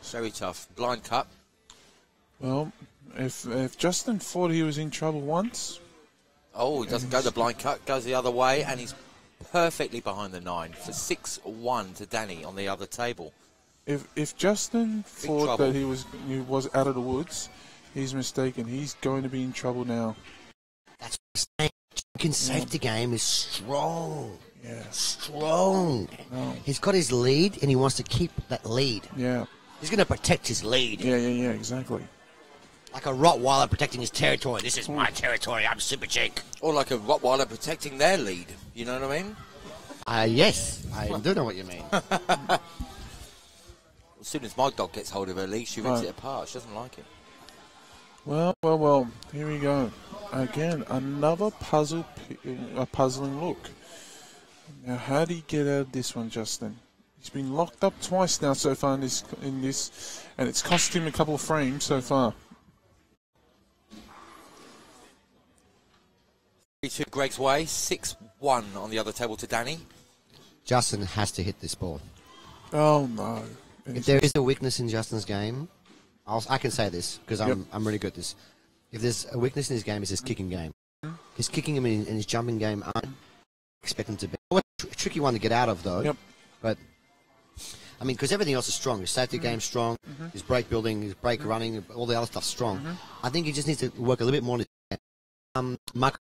Very tough. Blind cut. Well, if Justin thought he was in trouble once... Oh, he doesn't go the blind cut. Goes the other way, and he's perfectly behind the 9 for 6-1 to Danny on the other table. If Justin thought trouble. that he was out of the woods, he's mistaken. He's going to be in trouble now. That's what I'm saying. Jenkins' safety game is strong. Yeah. Strong. No. He's got his lead, and he wants to keep that lead. Yeah. He's going to protect his lead. Yeah, exactly. Like a Rottweiler protecting his territory. This is my territory. I'm Super Jake. Or like a Rottweiler protecting their lead. You know what I mean? Yes, I do know what you mean. As soon as my dog gets hold of her leash, she rips it apart. She doesn't like it. Well. Here we go. Again, another puzzling look. Now, how do you get out of this one, Justin? He's been locked up twice now so far in this, and it's cost him a couple of frames so far. 3-2 Greg's way, 6-1 on the other table to Danny. Justin has to hit this ball. Oh no! If there is a weakness in Justin's game, I can say this because I'm really good at this. If there's a weakness in his game, it's his kicking game. His kicking and his jumping game aren't expect him to be. A tricky one to get out of, though. Yep. But, I mean, because everything else is strong. His safety game's strong. His break building, his break running, all the other stuff's strong. I think he just needs to work a little bit more on his Mark.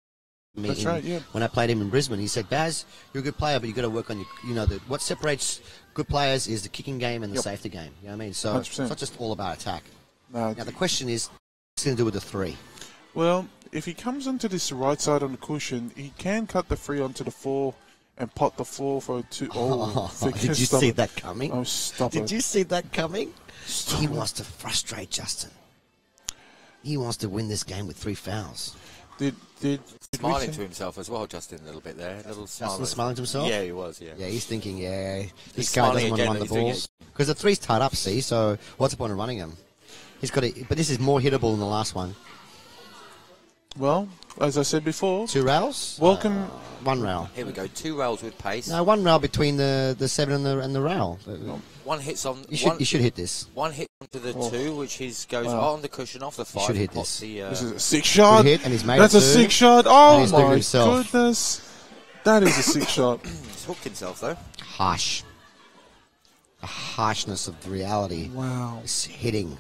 That's right, yeah. When I played him in Brisbane, he said, Baz, you're a good player, but you've got to work on your, what separates good players is the kicking game and the safety game. You know what I mean? So 100%. it's not just all about attack. No, Now, the question is, what's going to do with the 3? well, if he comes onto this right side on the cushion, he can cut the 3 onto the 4 and pot the 4 for a 2. Did you see that coming? Oh, stop it. Did you see that coming? He wants to frustrate Justin. He wants to win this game with 3 fouls. Did Smiling to himself as well, Justin, a little bit there. A little smile. Justin smiling to himself? Yeah, he was, yeah. Yeah, he's thinking, this He's guy doesn't smiling want to again run the and he's doing balls. Because the 3's tied up, see, so what's the point of running him? He's got to, but this is more hittable than the last one. Well, as I said before, 2 rails? welcome. 1 rail. Here we go, 2 rails with pace. No, 1 rail between the 7 and the rail. One hits on. You should hit this. One hit onto the 2, which goes on the cushion off the 5. should hit pots this. This is a 6 shot. Good hit, and he's made That's it a too. 6 shot. And Oh he's doing it my himself. goodness. That is a 6 shot. He's hooked himself, though. Harsh. The harshness of the reality. Wow. It's hitting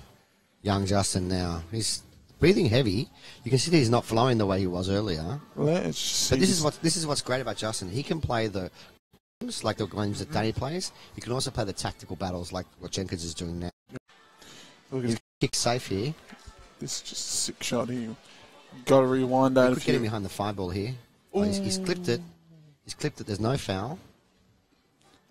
young Justin now. He's breathing heavy. You can see that he's not flowing the way he was earlier. Let's see. But this is what's great about Justin. He can play the games like the games that Danny plays. He can also play the tactical battles like what Jenkins is doing now. Look at He's kick safe here. this is just a 6 shot here. Got to rewind that. He could get him behind the 5 ball here. Oh, he's clipped it. He's clipped it. There's no foul.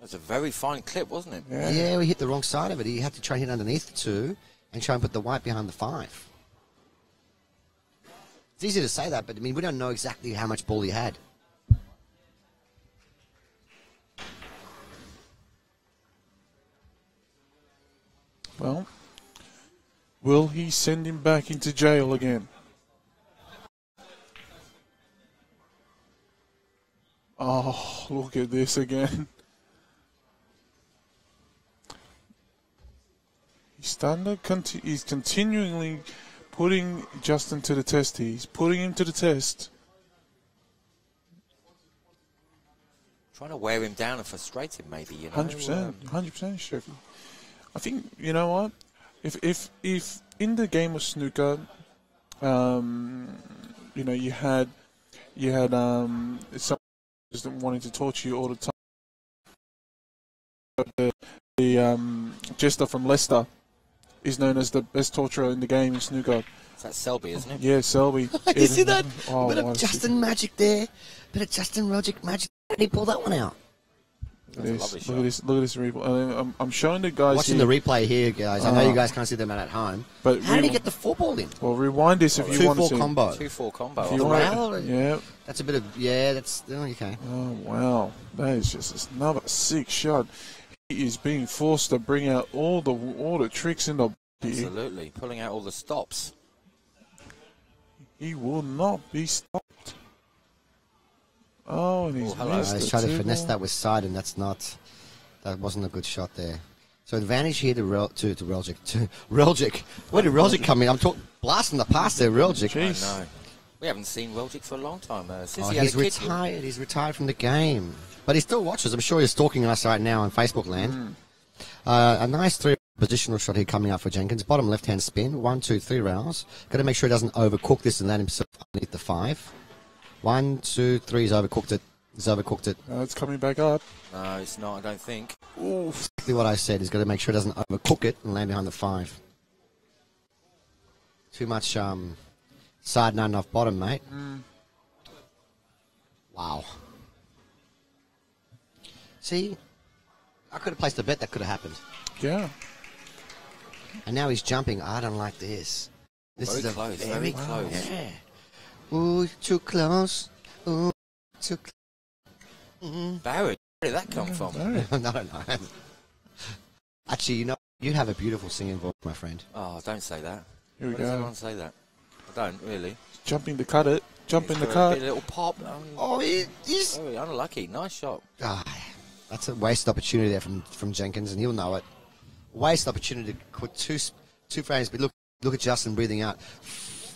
That's a very fine clip, wasn't it? Yeah, we hit the wrong side of it. He had to try and hit underneath the 2 and try and put the white behind the 5. It's easy to say that, but I mean, we don't know exactly how much ball he had. Well, will he send him back into jail again? Oh, look at this again. He's continually putting Justin to the test. He's putting him to the test. Trying to wear him down and frustrate him, maybe. 100%, 100%, Sheffy. I think you know what? If in the game of snooker, you had someone just wanting to torture you all the time. The jester from Leicester is known as the best torturer in the game in snooker. That's Selby, isn't it? Yeah, Selby. You see that? Oh, Bit of Justin magic there. Bit of Justin magic. How did he pull that one out? Look at this replay. I'm showing the guys watching here. the replay here, guys. I know you guys can't see them at home. But how did he get the four ball in? Well, rewind this if you want to. 2-4 combo. 2-4 combo. If you want, yeah. That's a bit of that's okay. Oh wow, that is just another sick shot. He is being forced to bring out all the tricks in the body. Absolutely, pulling out all the stops. He will not be stopped. Oh, and he's missed he's trying to finesse that with side, and that wasn't a good shot there. So advantage here to Reljic. Reljic. Where did Reljic come in? I'm blasting the pass there, Reljic. I know. We haven't seen Reljic for a long time. Since he he's had a kid. retired. He's retired from the game. But he still watches. I'm sure he's stalking us right now on Facebook land. A nice 3 positional shot here coming up for Jenkins. Bottom left-hand spin. 1, 2, 3 rounds. Got to make sure he doesn't overcook this and land himself underneath the 5. 1, 2, 3. He's overcooked it. It's coming back up. No, it's not, I don't think. Oof. Exactly what I said. He's got to make sure he doesn't overcook it and land behind the 5. Too much side, not enough bottom, mate. Wow. See, I could have placed a bet that could have happened. Yeah. And now he's jumping. I don't like this. This Very is close, very close. Yeah. Ooh, too close. Ooh, too close. Barrett, where did that come from? No. Actually, you have a beautiful singing voice, my friend. Oh, don't say that. Here we Why does go. everyone say that? I don't, really. Jumping to cut it. Jumping to A cut. little pop. Oh, he's... Very unlucky. Nice shot. That's a wasted opportunity there from Jenkins, and he'll know it. Wasted opportunity to put two frames, but look at Justin breathing out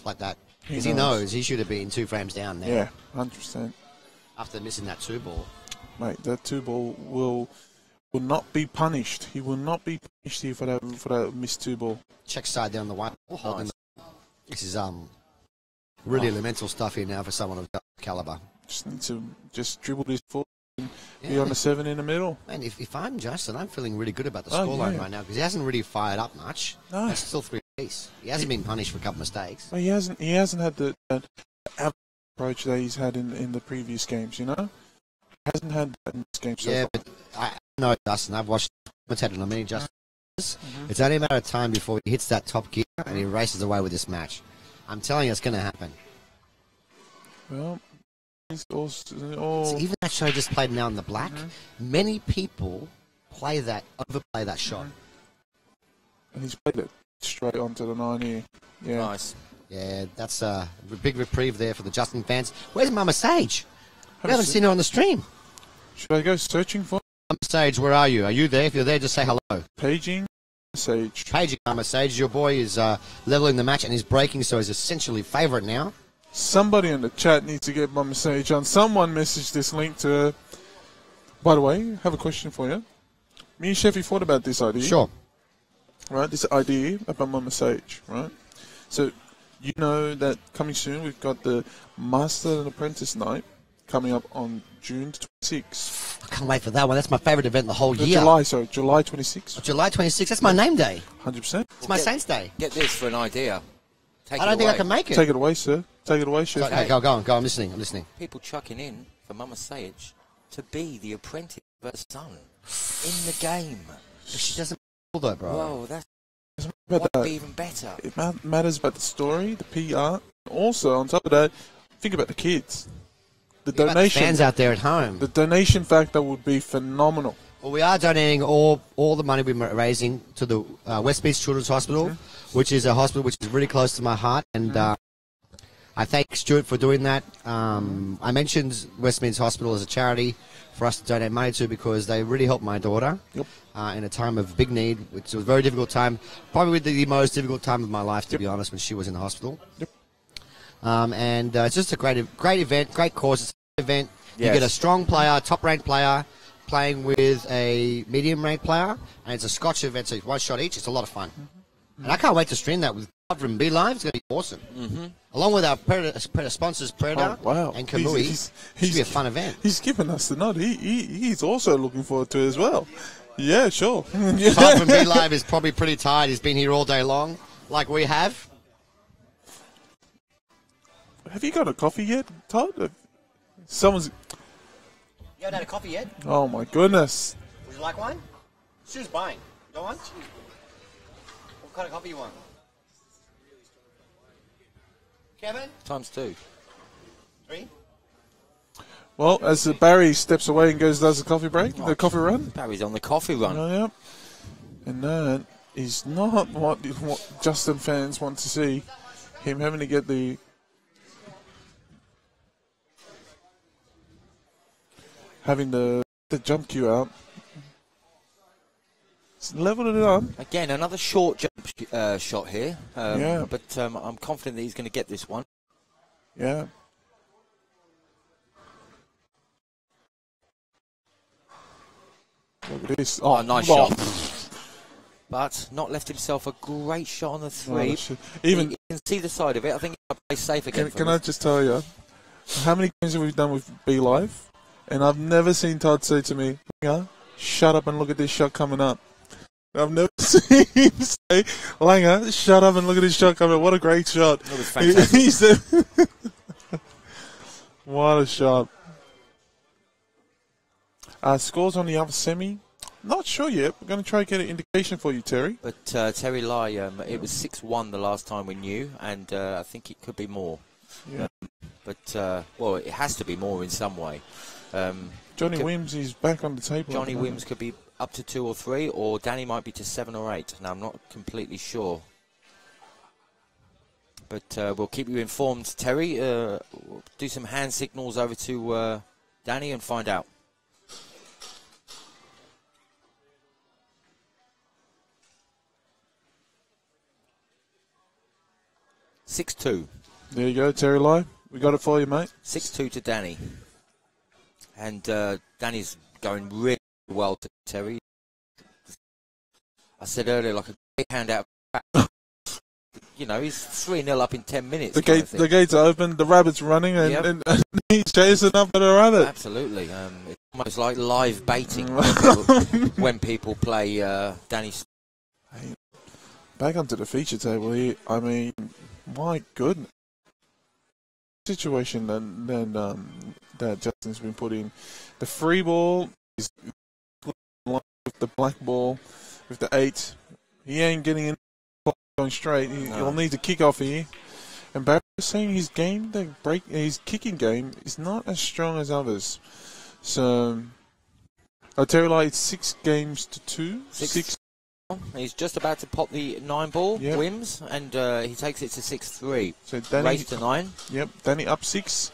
like that. Because he knows he should have been 2 frames down there. Yeah, 100%. After missing that 2 ball. Mate, that 2 ball will not be punished. He will not be punished here for that missed 2 ball. Check side down the 1. Nice. This is really elemental stuff here now for someone of caliber. Just need to dribble this forward and be on the 7 in the middle. And if I'm Justin, I'm feeling really good about the scoreline right now because he hasn't really fired up much. No. That's still 3 apiece. He hasn't been punished for a couple of mistakes. Well, he hasn't had the approach that he's had in the previous games, He hasn't had that in this game so far. But I know Justin. I've watched commentated on many Justins. It's only a matter of time before he hits that top gear and he races away with this match. I'm telling you, it's going to happen. Well, it's also, So even that shot I just played now in the black, many people overplay that shot. And he's played it straight onto the 9 here. Yeah. Nice. Yeah, that's a big reprieve there for the Justin fans. Where's Mama Sage? We haven't seen her on the stream. Should I go searching for Mama Sage, where are you? Are you there? If you're there, just say hello. paging Sage? Paging Mama Sage. Your boy is leveling the match and he's breaking, so he's essentially favourite now. Somebody in the chat needs to get Mama Sage on. Someone messaged this link to her. By the way, I have a question for you. Me and Sheffy thought about this idea. Sure. Right, this idea about Mama Sage, right? So, you know that coming soon, we've got the Master and Apprentice Night coming up on June 26th. I can't wait for that one. That's my favourite event the whole year. July 26th. July 26th. That's my name day. 100%. It's my Saints Day. Get this for an idea. Take I don't think I can make it. Take it away, sir. Take it away, Sheffy. Okay, go on. I'm listening. People chucking in for Mama Sage to be the apprentice of her son in the game. If she doesn't though, bro. Whoa, that's About would that. be even better. It matters about the story, the PR. Also, on top of that, think about the kids. The Think about the donation. fans out there at home. The donation factor would be phenomenal. Well, we are donating all the money we're raising to the West Beach Children's Hospital, which is a hospital which is really close to my heart, and I thank Stuart for doing that. I mentioned Westmeads Hospital as a charity for us to donate money to because they really helped my daughter in a time of big need, which was a very difficult time, probably the most difficult time of my life, to be honest, when she was in the hospital. And it's just a great event, great cause. It's an event. You get a strong player, top-ranked player, playing with a medium-ranked player, and it's a Scotch event, so it's one shot each. It's a lot of fun. And I can't wait to stream that with from B Live. It's going to be awesome. Along with our Predator sponsors, Predator and Kamui. It's going to be a fun event. He's given us the nod. He's also looking forward to it as well. Yeah, sure. Todd from B Live is probably pretty tired. He's been here all day long, like we have. Have you got a coffee yet, Todd? Someone's... You haven't had a coffee yet? Oh, my goodness. Would you like one? Sue's buying. Go on. What kind of coffee you want? Kevin? Times 2. 3? Well, as Barry steps away and goes does the coffee break, the coffee run. Barry's on the coffee run. Yeah. And that is not what Justin fans want to see. Him having to get the... having the jump cue out. It's leveled it up. Again, another short jump shot here. Yeah. But I'm confident that he's going to get this one. Yeah. Look at this. Oh, nice shot. But not left himself a great shot on the 3. Even you can see the side of it. I think he'll play safe again. Can I just tell you, how many games have we done with B Live? And I've never seen Todd say to me, Langer, shut up and look at this shot coming up. I've never seen him say, Langer, shut up and look at this shot coming up. What a great shot. That was fantastic. He said, what a shot. Scores on the upper semi. Not sure yet. We're going to try to get an indication for you, Terry. But Terry Lai, it was 6-1 the last time we knew, and I think it could be more. Yeah. Well, it has to be more in some way. Johnny Wims is back on the table. Johnny Wims could be up to 2 or 3, or Danny might be to 7 or 8. Now, I'm not completely sure. But we'll keep you informed, Terry. We'll do some hand signals over to Danny and find out. (6-2). There you go, Terry Lai. We got it for you, mate. 6-2 to Danny. And Danny's going really well to Terry. I said earlier, like a great hand out. You know, he's 3-0 up in 10 minutes. The gates are open, the rabbit's running, and he's chasing up at a rabbit. Absolutely. It's almost like live baiting when people play Danny. Back onto the feature table here. I mean, my goodness. Situation that Justin's been put in. The free ball is with the black ball, with the 8. He ain't getting in going straight. He'll need to kick off here. And Barry was saying his kicking game is not as strong as others. So I'll tell you, like, it's 6 games to 2. 6. He's just about to pop the 9 ball, Wims, and he takes it to 6-3. So Danny, race to 9. Yep, Danny up 6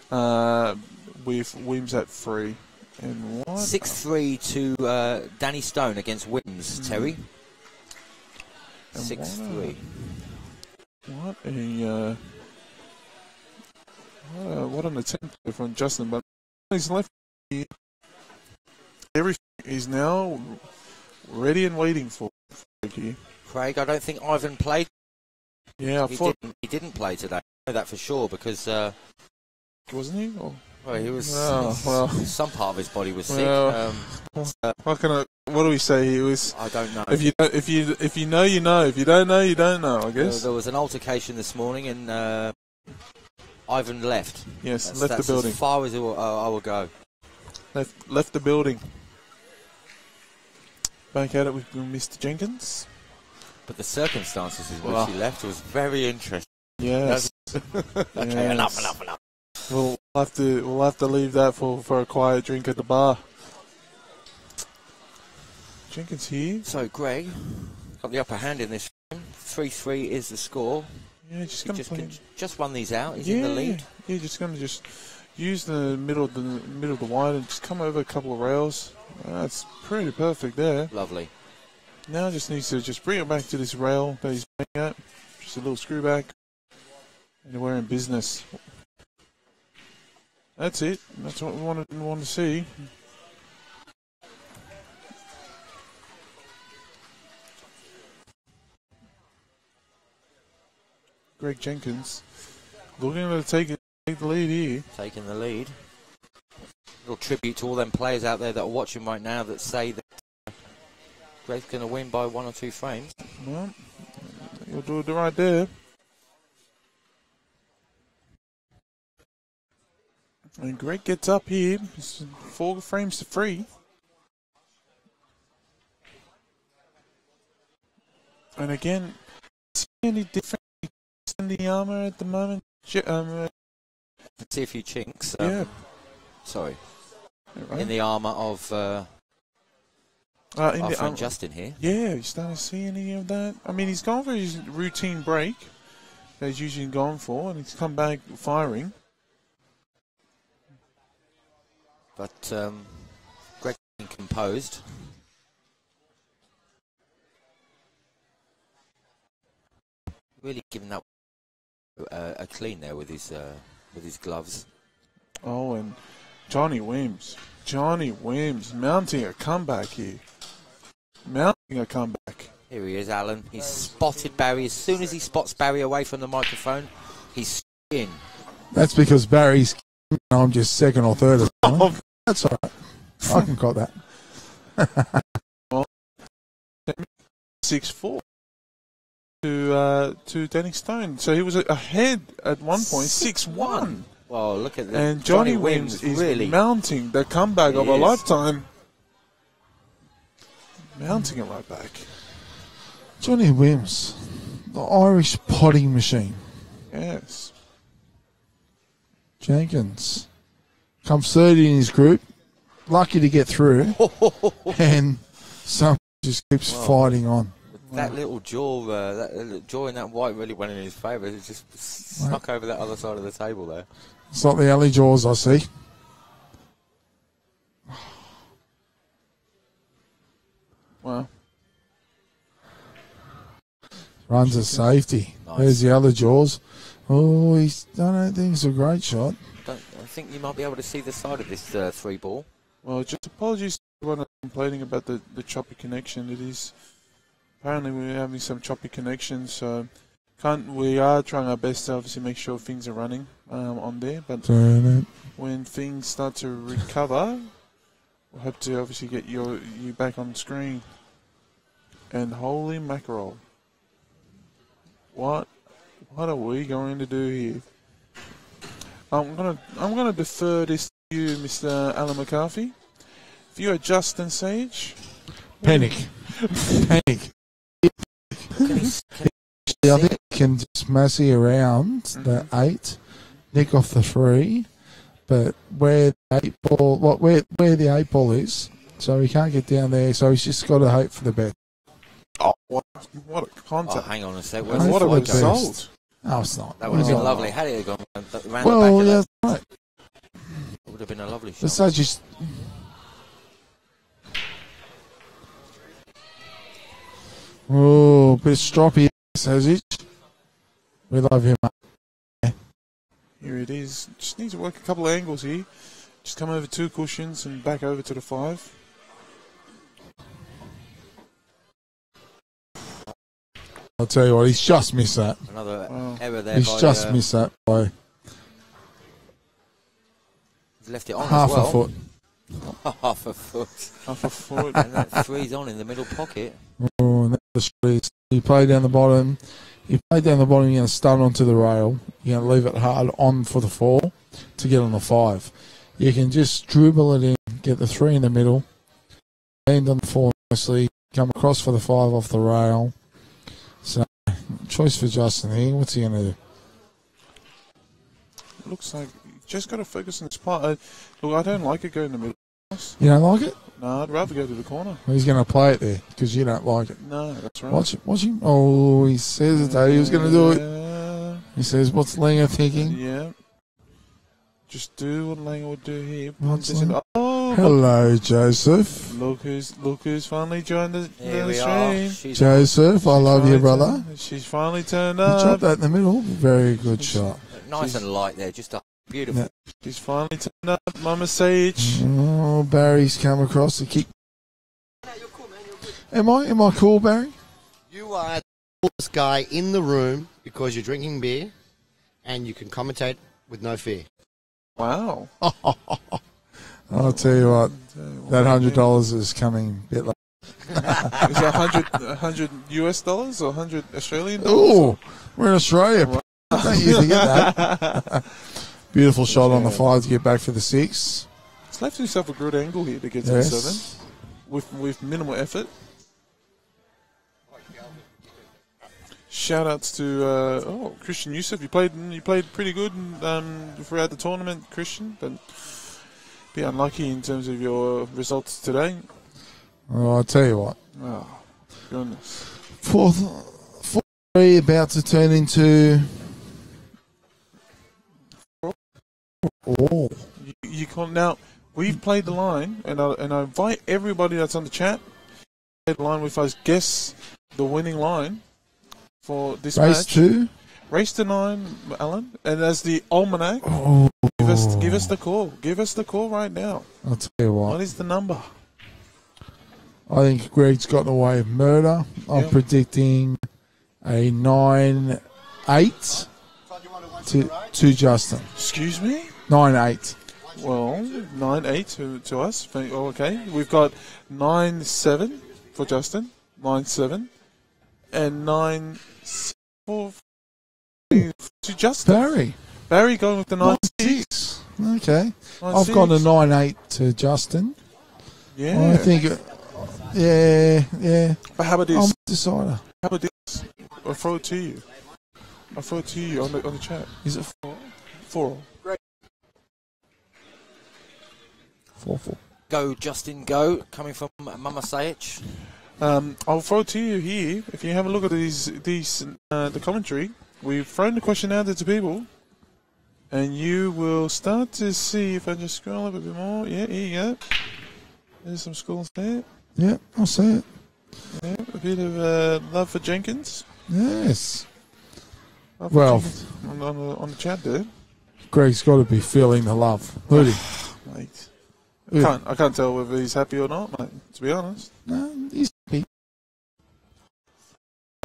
with Wims at 3. And 6-3 to Danny Stone against Wims, Terry. 6-3. What an attempt from Justin, but he's left here. Everything is now ready and waiting for here. Craig, I don't think Ivan played. Yeah, he didn't play today. I know that for sure because wasn't he? Or? Well, he was. Some part of his body was sick. What do we say? He was. I don't know. If you know, you know. If you don't know, you don't know. I guess there was an altercation this morning, and Ivan left. Yes, that's the building. As far as I will go. Left the building. Back at it with Mr. Jenkins. But the circumstances in which he left was very interesting. Yes. Okay, enough. We'll have to leave that for a quiet drink at the bar. Jenkins here. So Greg got the upper hand in this game. 3-3 is the score. Yeah, just He going just, to can just run these out. He's in the lead. Yeah, just going to just use the middle of the wide and just come over a couple of rails. That's pretty perfect there. Lovely. Now just needs to just bring it back to this rail that he's playing at. Just a little screw back. And we're in business. That's it. That's what we want to see. Greg Jenkins looking to take the lead here. Taking the lead. Little tribute to all them players out there that are watching right now that say that Greg's going to win by 1 or 2 frames. Well, you'll do it right there. And Greg gets up here. It's 4 frames to 3. And again, see any difference in the armor at the moment? See a few chinks. Yeah. Sorry. Right. In the armour of our friend Justin here. Yeah, you starting to see any of that? I mean, he's gone for his routine break that he's usually gone for, and he's come back firing. But Greg being composed. Really giving that a clean there with his gloves. Oh, and Johnny Wims mounting a comeback here. Mounting a comeback. Here he is, Alan. He's spotted Barry. As soon as he spots Barry away from the microphone, he's in. That's because Barry's. I'm just second or third. At the time. That's all right. I can call that. 6-4 to Danny Stone. So he was ahead at one point, 6-1. Well, look at that. And Johnny Wims is really mounting the comeback of a lifetime. Mounting it right back. Johnny Wims, the Irish potting machine. Yes. Jenkins comes third in his group, lucky to get through, and some just keeps fighting on. That little jaw, that little jaw in that white really went in his favour. It just snuck over that other side of the table there. It's not the alley jaws I see. Wow. Runs a safety. Nice. There's the other jaws. Oh, I don't think it's a great shot. I think you might be able to see the side of this 3 ball. Well, just apologies to everyone complaining about the choppy connection. It is apparently we're having some choppy connection, so we are trying our best to obviously make sure things are running on there. But when things start to recover, we'll have to obviously get you back on screen. And holy mackerel, what are we going to do here? I'm gonna defer this to you, Mr. Alan McCarthy. If you are Justin Sage, panic. I think he can just massy around the 8, nick off the 3, but where the 8 ball, where the 8 ball is, so he can't get down there. So he's just got to hope for the best. Oh, what a contact! Oh, hang on a sec. What a result! No, it's not. That would have been lovely. Had it gone around the back well, of yeah, that, right. it would have been a lovely shot. But Sajich. Oh, bit stroppy, Sajich. We love him. Here it is. Just needs to work a couple of angles here. Just come over 2 cushions and back over to the 5. I'll tell you what, he's just missed that. Another error there. He's just missed that by he's left it on half as well. a foot. Half a foot. Half a foot. And that 3's on in the middle pocket. Oh, and that's the he played down the bottom. You're going to start onto the rail. You're going to leave it hard on for the 4 to get on the 5. You can just dribble it in, get the 3 in the middle, land on the 4 nicely, come across for the 5 off the rail. So, choice for Justin here. What's he going to do? Looks like you just got to focus on this part. Look, I don't like it going in the middle. You don't like it? No, I'd rather go to the corner. He's going to play it there because you don't like it. No, that's right. Watch him. Oh, he says that he was going to do it. He says, what's Langer thinking? Yeah. Just do what Langer would do here. What's Punches in. Langer? Oh, Hello, Joseph. look who's finally joined the Here we are. stream. She's Joseph, I love you, Finally brother. She's finally turned You dropped up. that in the middle. Very good shot. nice and light there. Just a beautiful. Yeah. She's finally turned up. Mama Sajich. Oh, Barry's come across the kick. Am I cool, Barry? You are the coolest guy in the room because you're drinking beer and you can commentate with no fear. Wow. I'll tell you what, that $100 is coming a bit late. Is that 100 US dollars or 100 Australian dollars? Oh, we're in Australia. Don't you forget that. Beautiful shot on the 5 to get back for the 6. He's left himself a good angle here to get to the 7 with minimal effort. Shout outs to Christian Youssef. You played pretty good throughout the tournament, Christian, but be unlucky in terms of your results today. Oh, I'll tell you what. Oh, goodness. 4-3 about to turn into... Oh. You can't now. We've played the line, and I invite everybody that's on the chat play the line with us. Guess the winning line for this Race match. 2? Race to 9, Alan, and as the almanac, Oh. give us the call. Give us the call right now. I'll tell you What what. is the number? I think Greg's gotten away with murder. I'm Yep. predicting a 9-8 to Justin. Excuse me. 9-8. Well, 9-8 to us. Oh, okay, we've got 9-7 for Justin. 9-7 and 9-4 to Justin. Barry going with the 9-6. Okay. 9-6. I've got a 9-8 to Justin. Yeah. I think, yeah. But how about this? I'm a decider. How about this? I'll throw it to you. I'll throw it to you on the chat. Is it 4? 4-4? Go, Justin, go. Coming from Mama Sajich. I'll throw it to you here. If you have a look at the commentary, we've thrown the question out there to people, and you will start to see if I just scroll up a bit more. Yeah, here you go. There's some scores there. Yeah, I'll see it. Yeah, a bit of love for Jenkins. Yes. Love for Well, Jenkins on the chat there, Greg's got to be feeling the love. Look at mate. him. I can't tell whether he's happy or not, mate. To be honest. No, he's happy.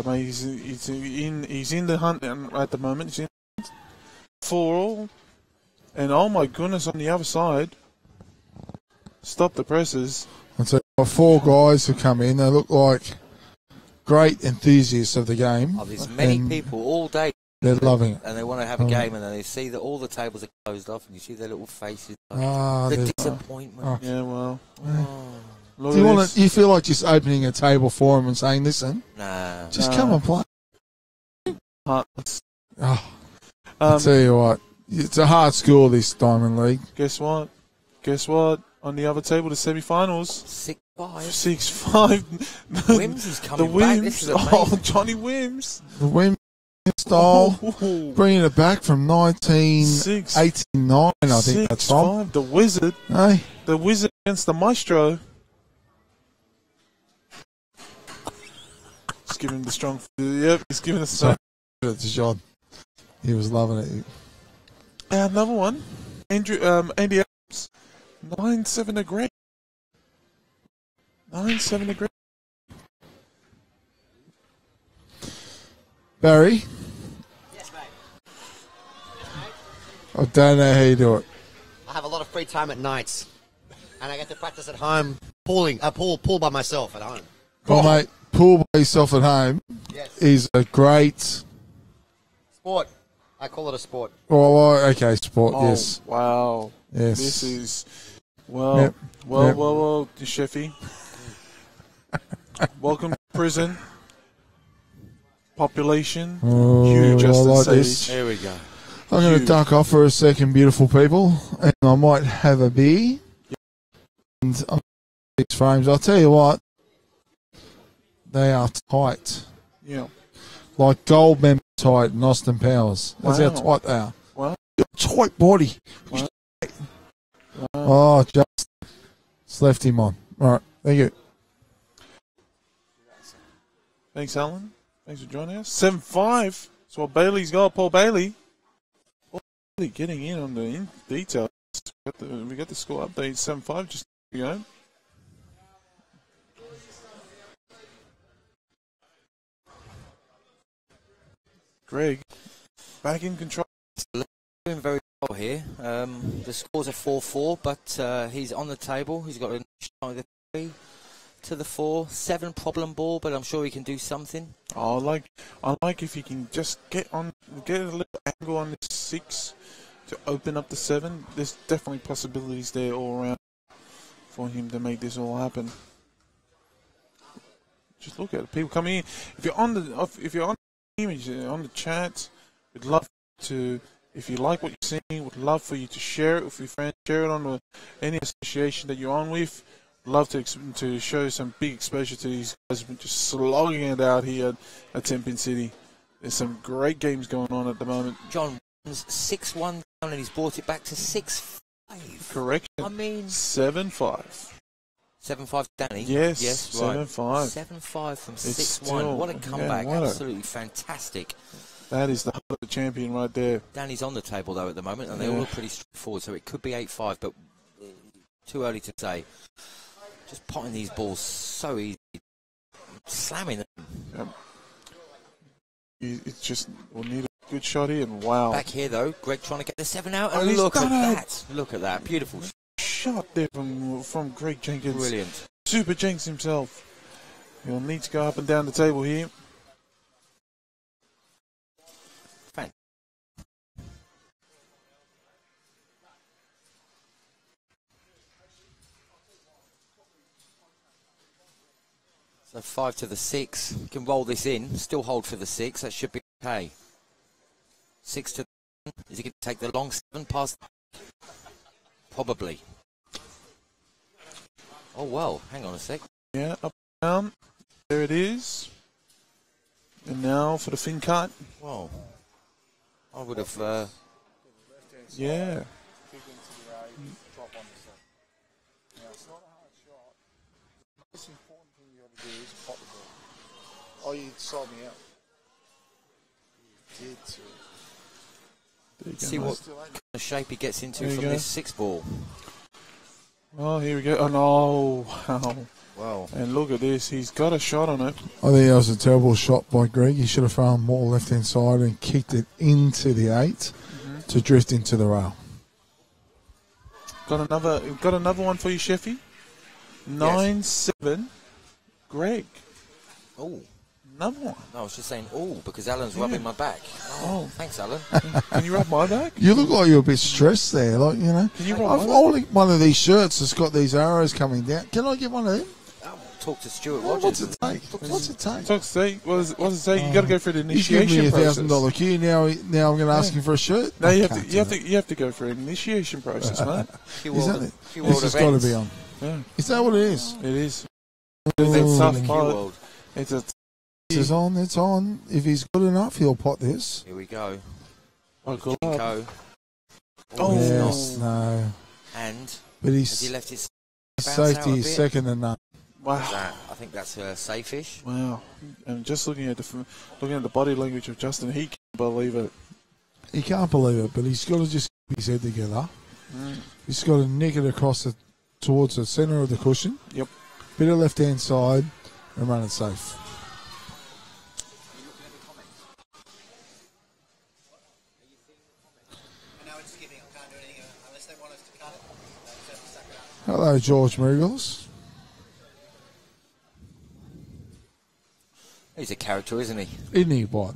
I mean, he's in the hunt at the moment. He's in the hunt for all. And oh my goodness, on the other side, stop the presses. And so 4 guys who come in, they look like great enthusiasts of the game. Oh, there's many And people all day, They're loving it. and they want to have a game, and then they see that all the tables are closed off, and you see their little faces. The there's- disappointment. Yeah, well. Oh, Look Do you at want this. to? You feel like just opening a table for them and saying, "Listen, nah. just come and play." Heartless. Oh, I'll tell you what, it's a hard score this Diamond League. Guess what? On the other table, the semi-finals. 6-5. 6-5. Wims is coming back. This is amazing. Johnny Wims. The women's style, Oh, bringing it back from 1989, I think that's from. 6-5. The Wizard. Hey, The Wizard against the Maestro. Just giving him the strong. Yep, he's giving us the. it's John. He was loving it. Another one. Andy Adams. 9-7 to Greg. 9-7 to Greg. Barry, Yes, mate. I don't know how you do it. I have a lot of free time at nights, and I get to practice at home, pool by myself at home. Well, mate, pool by yourself at home Yes. is a great. Sport. I call it a sport. Oh, okay, sport. Oh, Yes, wow. yes. This is. Well, Yep. well, Yep. well, Sheffy. Welcome to prison. Population. Oh, Huge, I Justin like Sage. this. Here we go. I'm going to Huge. duck off for a second, beautiful people, and I might have a beer. And I'm 6 frames. I'll tell you what, they are tight. Yeah. like gold member tight in Austin Powers. That's how tight they are. Wow. Tight body. Wow. Oh, just left him on. All right, thank you. Thanks, Alan. Thanks for joining us. 7-5. That's what Bailey's got. Paul Bailey. Really getting in on the details. We got the score update. 7-5. Just go. Greg, back in control. Doing very well here. The scores are 4-4, but he's on the table. He's got a shot of the 3 to the 4, 7 problem ball, but I'm sure he can do something. I like if he can just get a little angle on this 6 to open up the 7. There's definitely possibilities there all around for him to make this all happen. Just look at it. People coming in. If you're on the image on the chat, we'd love to. If you like what you're seeing, would love for you to share it with your friends. Share it on any association that you're on with. Love to show some big exposure to these guys. Been just slogging it out here at Tenpin City. There's some great games going on at the moment. John 6-1 down, and he's brought it back to 6-5. Correction. I mean 7-5. 7-5, Danny. Yes. Right. 7-5. 7-5 from It's 6-1. still- What a comeback! yeah, what a- Absolutely fantastic. That is the heart of the champion right there. Danny's on the table though at the moment, and they all look pretty straightforward. So it could be 8-5, but too early to say. Just potting these balls so easy, slamming them. It's just we'll need a good shot here, and wow. Back here though, Greg trying to get the 7 out, and And he's look at done it. that! Look at that, beautiful, Shot there from Greg Jenkins. brilliant. Super Jenks himself. He'll need to go up and down the table here. So 5 to the 6. You can roll this in, still hold for the 6. That should be okay. 6 to the 7. Is he going to take the long 7 past? Probably. Oh, well, hang on a sec. Yeah, up and down. There it is. And now for the fin cut. Well, I would have... Yeah. Oh, you sold me out. You did too. There you go, see mate. what kind of shape he gets into There you from go. this 6 ball. Oh, here we go. Oh, no. Wow. Wow. And look at this. He's got a shot on it. I think that was a terrible shot by Greg. He should have thrown more left-hand side and kicked it into the 8 to drift into the rail. Got another one for you, Sheffy. 9-7. Greg. Oh, Another one. no, I was just saying, oh, because Alan's rubbing my back. Oh, thanks, Alan. Can you rub my back? You look like you're a bit stressed there, like, you know. Can you rub I've my only one of these shirts that's got these arrows coming down. Can I get one of them? Talk to Stuart What's Rogers. it take? What's it take? Talk to say, what does it say? You got to go through the He's giving initiation me process. $1,000 cue. Now I'm going to ask him for a shirt. No, I you can't have do to go through an initiation process, mate. Is that it? This has got to be on. Yeah, Is that what it is? it is. Oh. It's a tough Q part. World. It's a It's on. It's on. If he's good enough, he'll pot this. Here we go. buckle up. Go. Oh, Yes, no. And But has he he's left his bounce out a safety is bit? second to none. Wow. I think that's safe-ish. Wow. And just looking at the body language of Justin, he can't believe it. He can't believe it, but he's got to just keep his head together. He's got to nick it across towards the centre of the cushion. Yep. Bit of left-hand side and run it safe. Hello, George Marigos. He's a character, isn't he? Isn't he, what?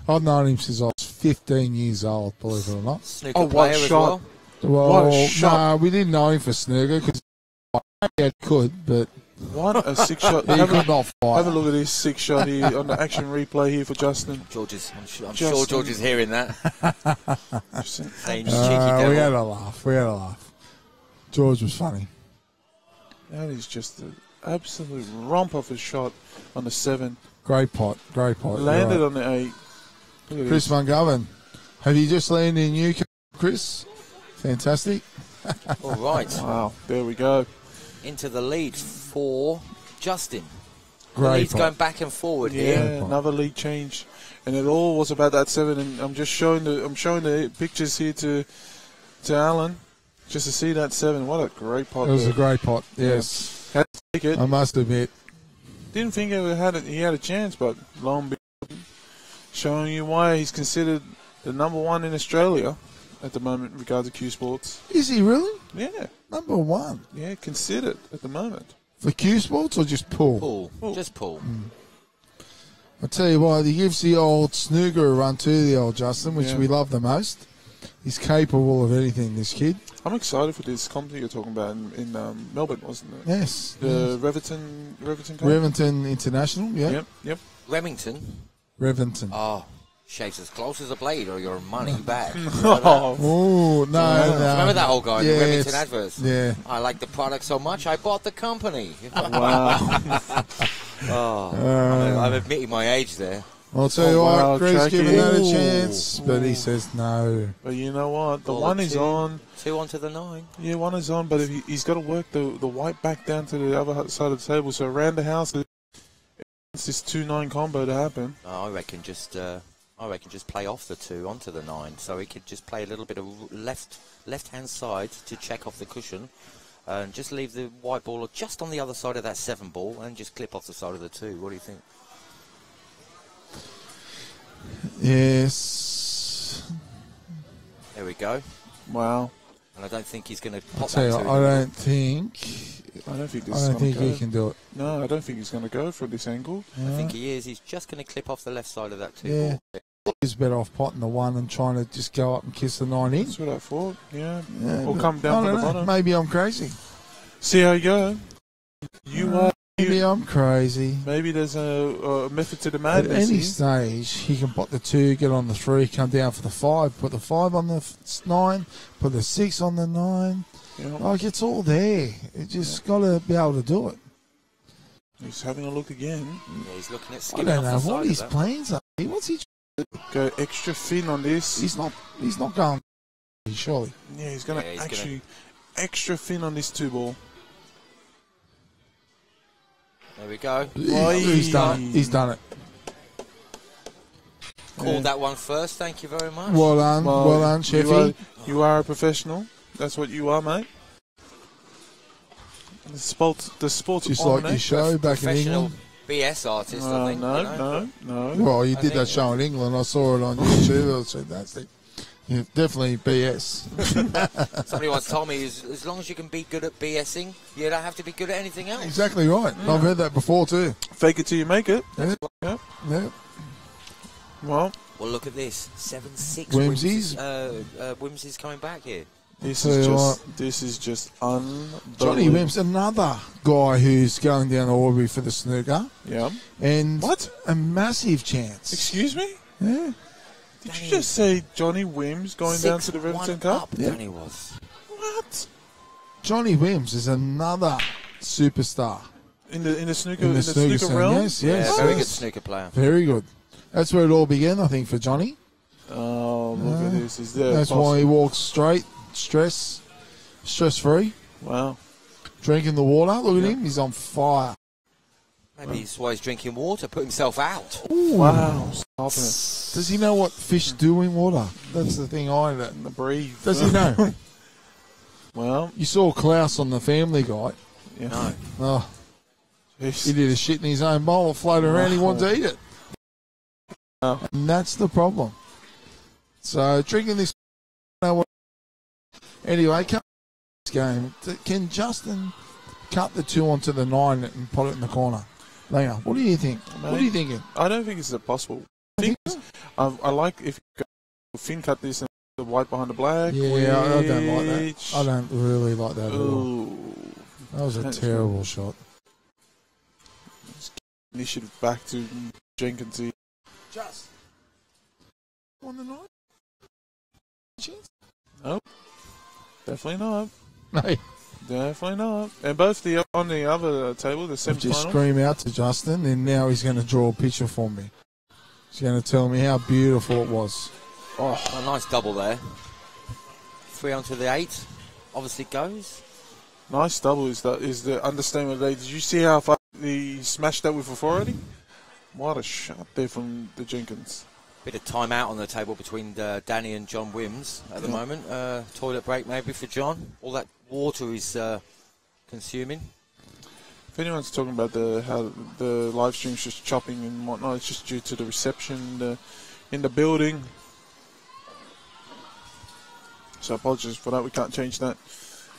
I've known him since I was 15 years old, believe it or not. Snooker Oh, what player a as shot. well. What a Well, shot. no, we didn't know him for snooker because he could, but What a 6 shot. he Have could a, not fight. have a look at this 6 shot here on the action replay here for Justin. I'm sure Justin. George is hearing that. Saying, you cheeky We had devil. a laugh. We had a laugh. George was funny. That is just absolute romp of a shot on the 7. Great pot. Landed on the 8. Look at Chris this. McGovern. Have you just landed in Newcastle, Chris? Fantastic. All right. Wow, there we go. Into the lead for Justin. The Great lead's pot. going back and forward Yeah, here. another lead change, and it all was about that 7. And I'm just showing the pictures here to Alan, just to see that 7. What a great pot! It was there. a great pot, yes. Had to take it. I must admit. Didn't think he had a chance, but lo and behold, showing you why he's considered the number 1 in Australia at the moment in regards to Q Sports. Is he really? Yeah, Number 1? yeah, considered at the moment. For Q Sports or just pool? Pull. Just pull. I tell you what, he gives the old snooker a run too, the old Justin, which Yeah. we love the most. He's capable of anything, this kid. I'm excited for this company you're talking about in Melbourne, wasn't it? Yes. The Reverton Cup? Revington International, yeah. Yep. Remington. Revington. Oh, shapes as close as a blade or your money back. Oh, Oh, no. Remember that old guy in the Yeah, Remington it's- adverts? Yeah. I like the product so much, I bought the company. wow. I'm admitting my age there. I'll tell you wow, what, Greg's Jackie. giving that a Ooh. chance, but he says no. But you know what? The Ball 1 is two. on. 2 onto the 9. Yeah, 1 is on, but if he's got to work the white back down to the other side of the table. So around the house, it's this 2-9 combo to happen. Oh, I reckon just play off the 2 onto the 9, so he could just play a little bit of left hand side to check off the cushion, and just leave the white ball just on the other side of that 7 ball, and just clip off the side of the 2. What do you think? Yes. There we go. Wow. And I don't think he's going to I'll pop tell you that what, 2. I don't think this is going to go. he can do it. No, I don't think he's going to go from this angle. I think he is. He's just going to clip off the left side of that 2 Yeah. ball. He's better off potting the 1 and trying to just go up and kiss the 9 in. That's what I thought. Yeah. Yeah, Or but come down I from don't the know. bottom. Maybe I'm crazy. See how you go. Maybe I'm crazy. Maybe there's a method to the At madness. any here. stage, he can pot the 2, get on the 3, come down for the 5, put the 5 on the 9, put the 6 on the 9. Yeah. Like, it's all there. You just got to be able to do it. He's having a look again. Yeah, he's looking at I skipping don't off know the side what of his that. plans are. What's he? Go extra thin on this. He's not going. Surely. Yeah, he's going to Yeah, he's actually extra thin on this 2 ball. There we go. He's done it. He's done it. Called that one first. Thank you very much. Well done, Sheffy. You are a professional. That's what you are, mate. The sports Just on, like your eh? show back in Professional England. BS artist, I think. No, you know. no. Well, you I did that think- show in England. I saw it on YouTube. I said that's it. Yeah, definitely BS. Somebody once told me, as long as you can be good at BSing, you don't have to be good at anything else. Exactly right. I've heard that before too. Fake it till you make it. Yeah. Yep. Yeah. Well, Well, look at this. 7-6. Whimsies. Whimsy's coming back here. this Tell is you just unbelievable. Johnny Wims, another guy who's going down to Aubrey for the snooker, Yeah. and What? a massive chance. Excuse me? Yeah. Did you just say Johnny Wims going down to the 6-1 Reverton Cup? up, Yeah. Danny was. What? Johnny Wims is another superstar In the snooker in the snooker scene. realm? Yes, yes. Yeah, very good yes. snooker player. Very good. That's where it all began, I think, for Johnny. Oh, look at this. Is there That's why he walks straight, stress-free, Wow. drinking the water. Look at him, he's on fire. Maybe that's why he's drinking water, put himself out. Wow. Stop it. Does he know what fish do in water? That's the thing I don't. The breathe. Does he know? Well, You saw Klaus on the Family Guy. yeah. No. Oh, Jeez. he did a shit in his own bowl, floated around, he wanted to eat it. Oh. And that's the problem. So, drinking this... Anyway, come this game. Can Justin cut the 2 onto the 9 and put it in the corner? Langer, what do you think? What are you thinking? I don't think it's possible. I like if you go fin cut this and the white behind the black. Yeah, I don't like that. which- I don't really like that at all. Ooh. That was a That's terrible shot. Initiative back to Jenkins here. Just on the 9? Nope. Definitely not. Hey, Definitely not. And both on the other table, the Just semi-final. scream out to Justin, and now he's going to draw a picture for me. He's going to tell me how beautiful it was. Oh, a nice double there. 3 onto the 8. Obviously goes. Nice double is the understatement of the day. Did you see how far he smashed that with authority? What a shot there from the Jenkins. Bit of time out on the table between Danny and John Wims at the moment. Toilet break maybe for John. All that water is consuming. If anyone's talking about how the live stream's just chopping and whatnot, it's just due to the reception in the building. So apologies for that. We can't change that.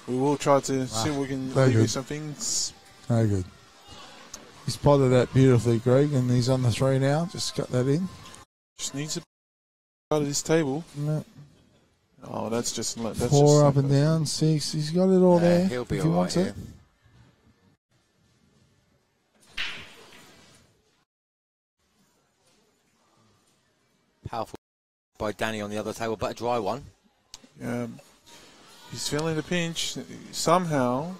We will try to see if we can leave you some things. Very good. He's spotted that beautifully, Greg, and he's on the 3 now. Just cut that in. Just needs to be out of this table. No. Oh, that's 4 up and down, 6. He's got it all there. He'll be if he all wants right it. here. Powerful by Danny on the other table, but a dry one. He's feeling the pinch. Somehow,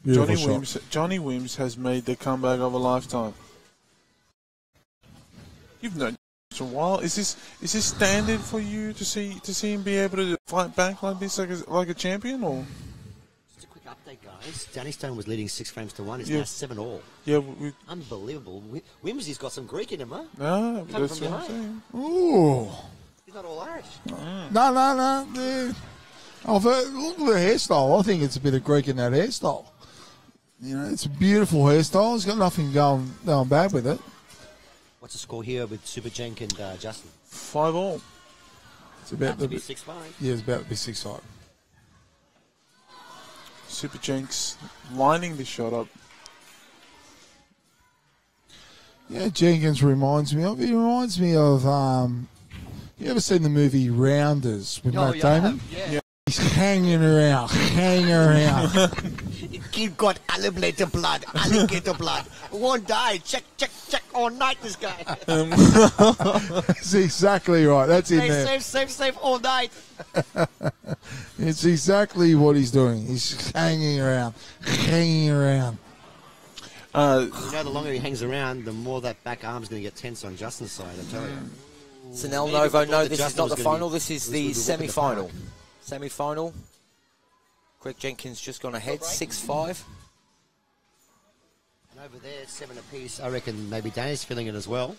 Beautiful Johnny Wims has made the comeback of a lifetime. You've known for a while. Is this standard for you to see him be able to fight back like this, like a champion, or? Just a quick update, guys. Danny Stone was leading 6 frames to 1. It's now 7-all. Yeah, Unbelievable. Wimsey's got some Greek in him, huh? No, Coming that's from what I'm behind. saying. Ooh. He's not all Irish. No. Look at the hairstyle. I think it's a bit of Greek in that hairstyle. You know, it's a beautiful hairstyle. It's got nothing going bad with it. What's the score here with Super Jenk and Justin? 5-all. It's about to be 6-5. Yeah, it's about to be 6-5. Super Jenks lining the shot up. Yeah, Jenkins reminds me of. He reminds me of. You ever seen the movie Rounders with Matt Damon? Yeah. He's hanging around. Kid got alligator blood. One died. Check all night, this guy. That's exactly right. That's in there. Safe all night. It's exactly what he's doing. He's hanging around. You know, the longer he hangs around, the more that back arm's going to get tense on Justin's side, I tell you. So Nel Novo, no, this is Justin not was the gonna final. be- This is this the was the whip in the semi-final. park. Semi-final. Greg Jenkins just gone ahead, 6-5. And over there, 7 apiece. I reckon maybe Danny's feeling it as well.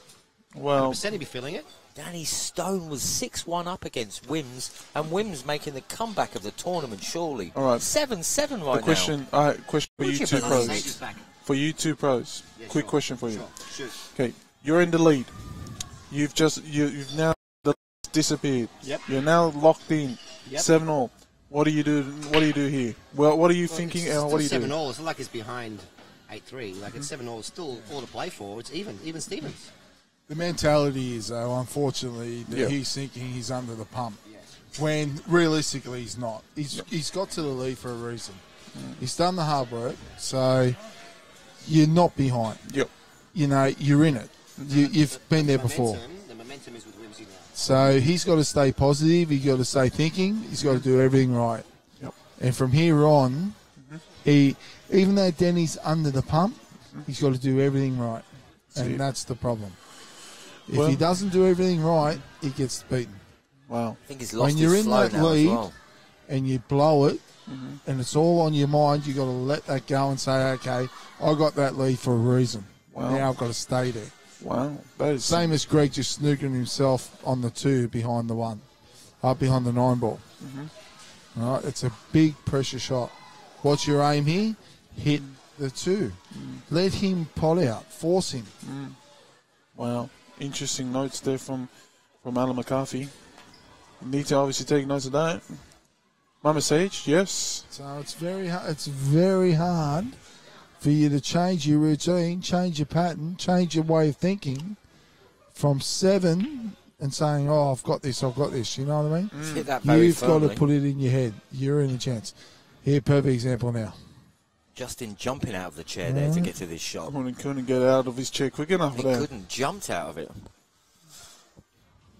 Well, 100% he'd be feeling it. Danny Stone was 6-1 up against Wims, and Wims making the comeback of the tournament, surely. All right. 7-7 right the question, question for you Would two you pros. believe Sage's back. For you two pros, Yeah, quick sure. question for you. Sure. Shoot. Okay, you're in the lead. You've now disappeared. Yep. You're now locked in. Yep. 7-all. What do you do? What do you do here? Well, what are you thinking? It's And what do you still do? 7-all. It's not like it's behind 8-3. Like it's 7-all. It's still all to play for. It's even Stevens. The mentality is, though, unfortunately, that Yeah. he's thinking he's under the pump. Yes. When realistically he's not. He's got to the lead for a reason. He's done the hard work, so you're not behind. Yep. You know, you're in it. You've been there before. The momentum is with Wimsey now. So he's got to stay positive. He's got to stay thinking. He's got to do everything right. Yep. And from here on, even though Denny's under the pump, he's got to do everything right. And See. that's the problem. If Well- he doesn't do everything right, he gets beaten. Wow. I think he's lost When you're his in flow that now lead as well. and you blow it, and it's all on your mind, you got to let that go and say, okay, I got that lead for a reason. Wow. Now I've got to stay there. Wow. That is Same as Greg just snooking himself on the 2 behind the 1, up behind the 9 ball. All right, it's a big pressure shot. What's your aim here? Hit the 2. Let him pot out. Force him. Wow. Interesting notes there from Alan McCarthy. Need to obviously take notes of that. Mama Sage, yes. So it's very hard for you to change your routine, change your pattern, change your way of thinking from 7 and saying, oh, I've got this, you know what I mean? Hit that very You've got firmly. to put it in your head. You're in a chance. Here, perfect example now. Justin jumping out of the chair there to get to this shot. Couldn't get out of his chair quick enough He there. couldn't jump out of it.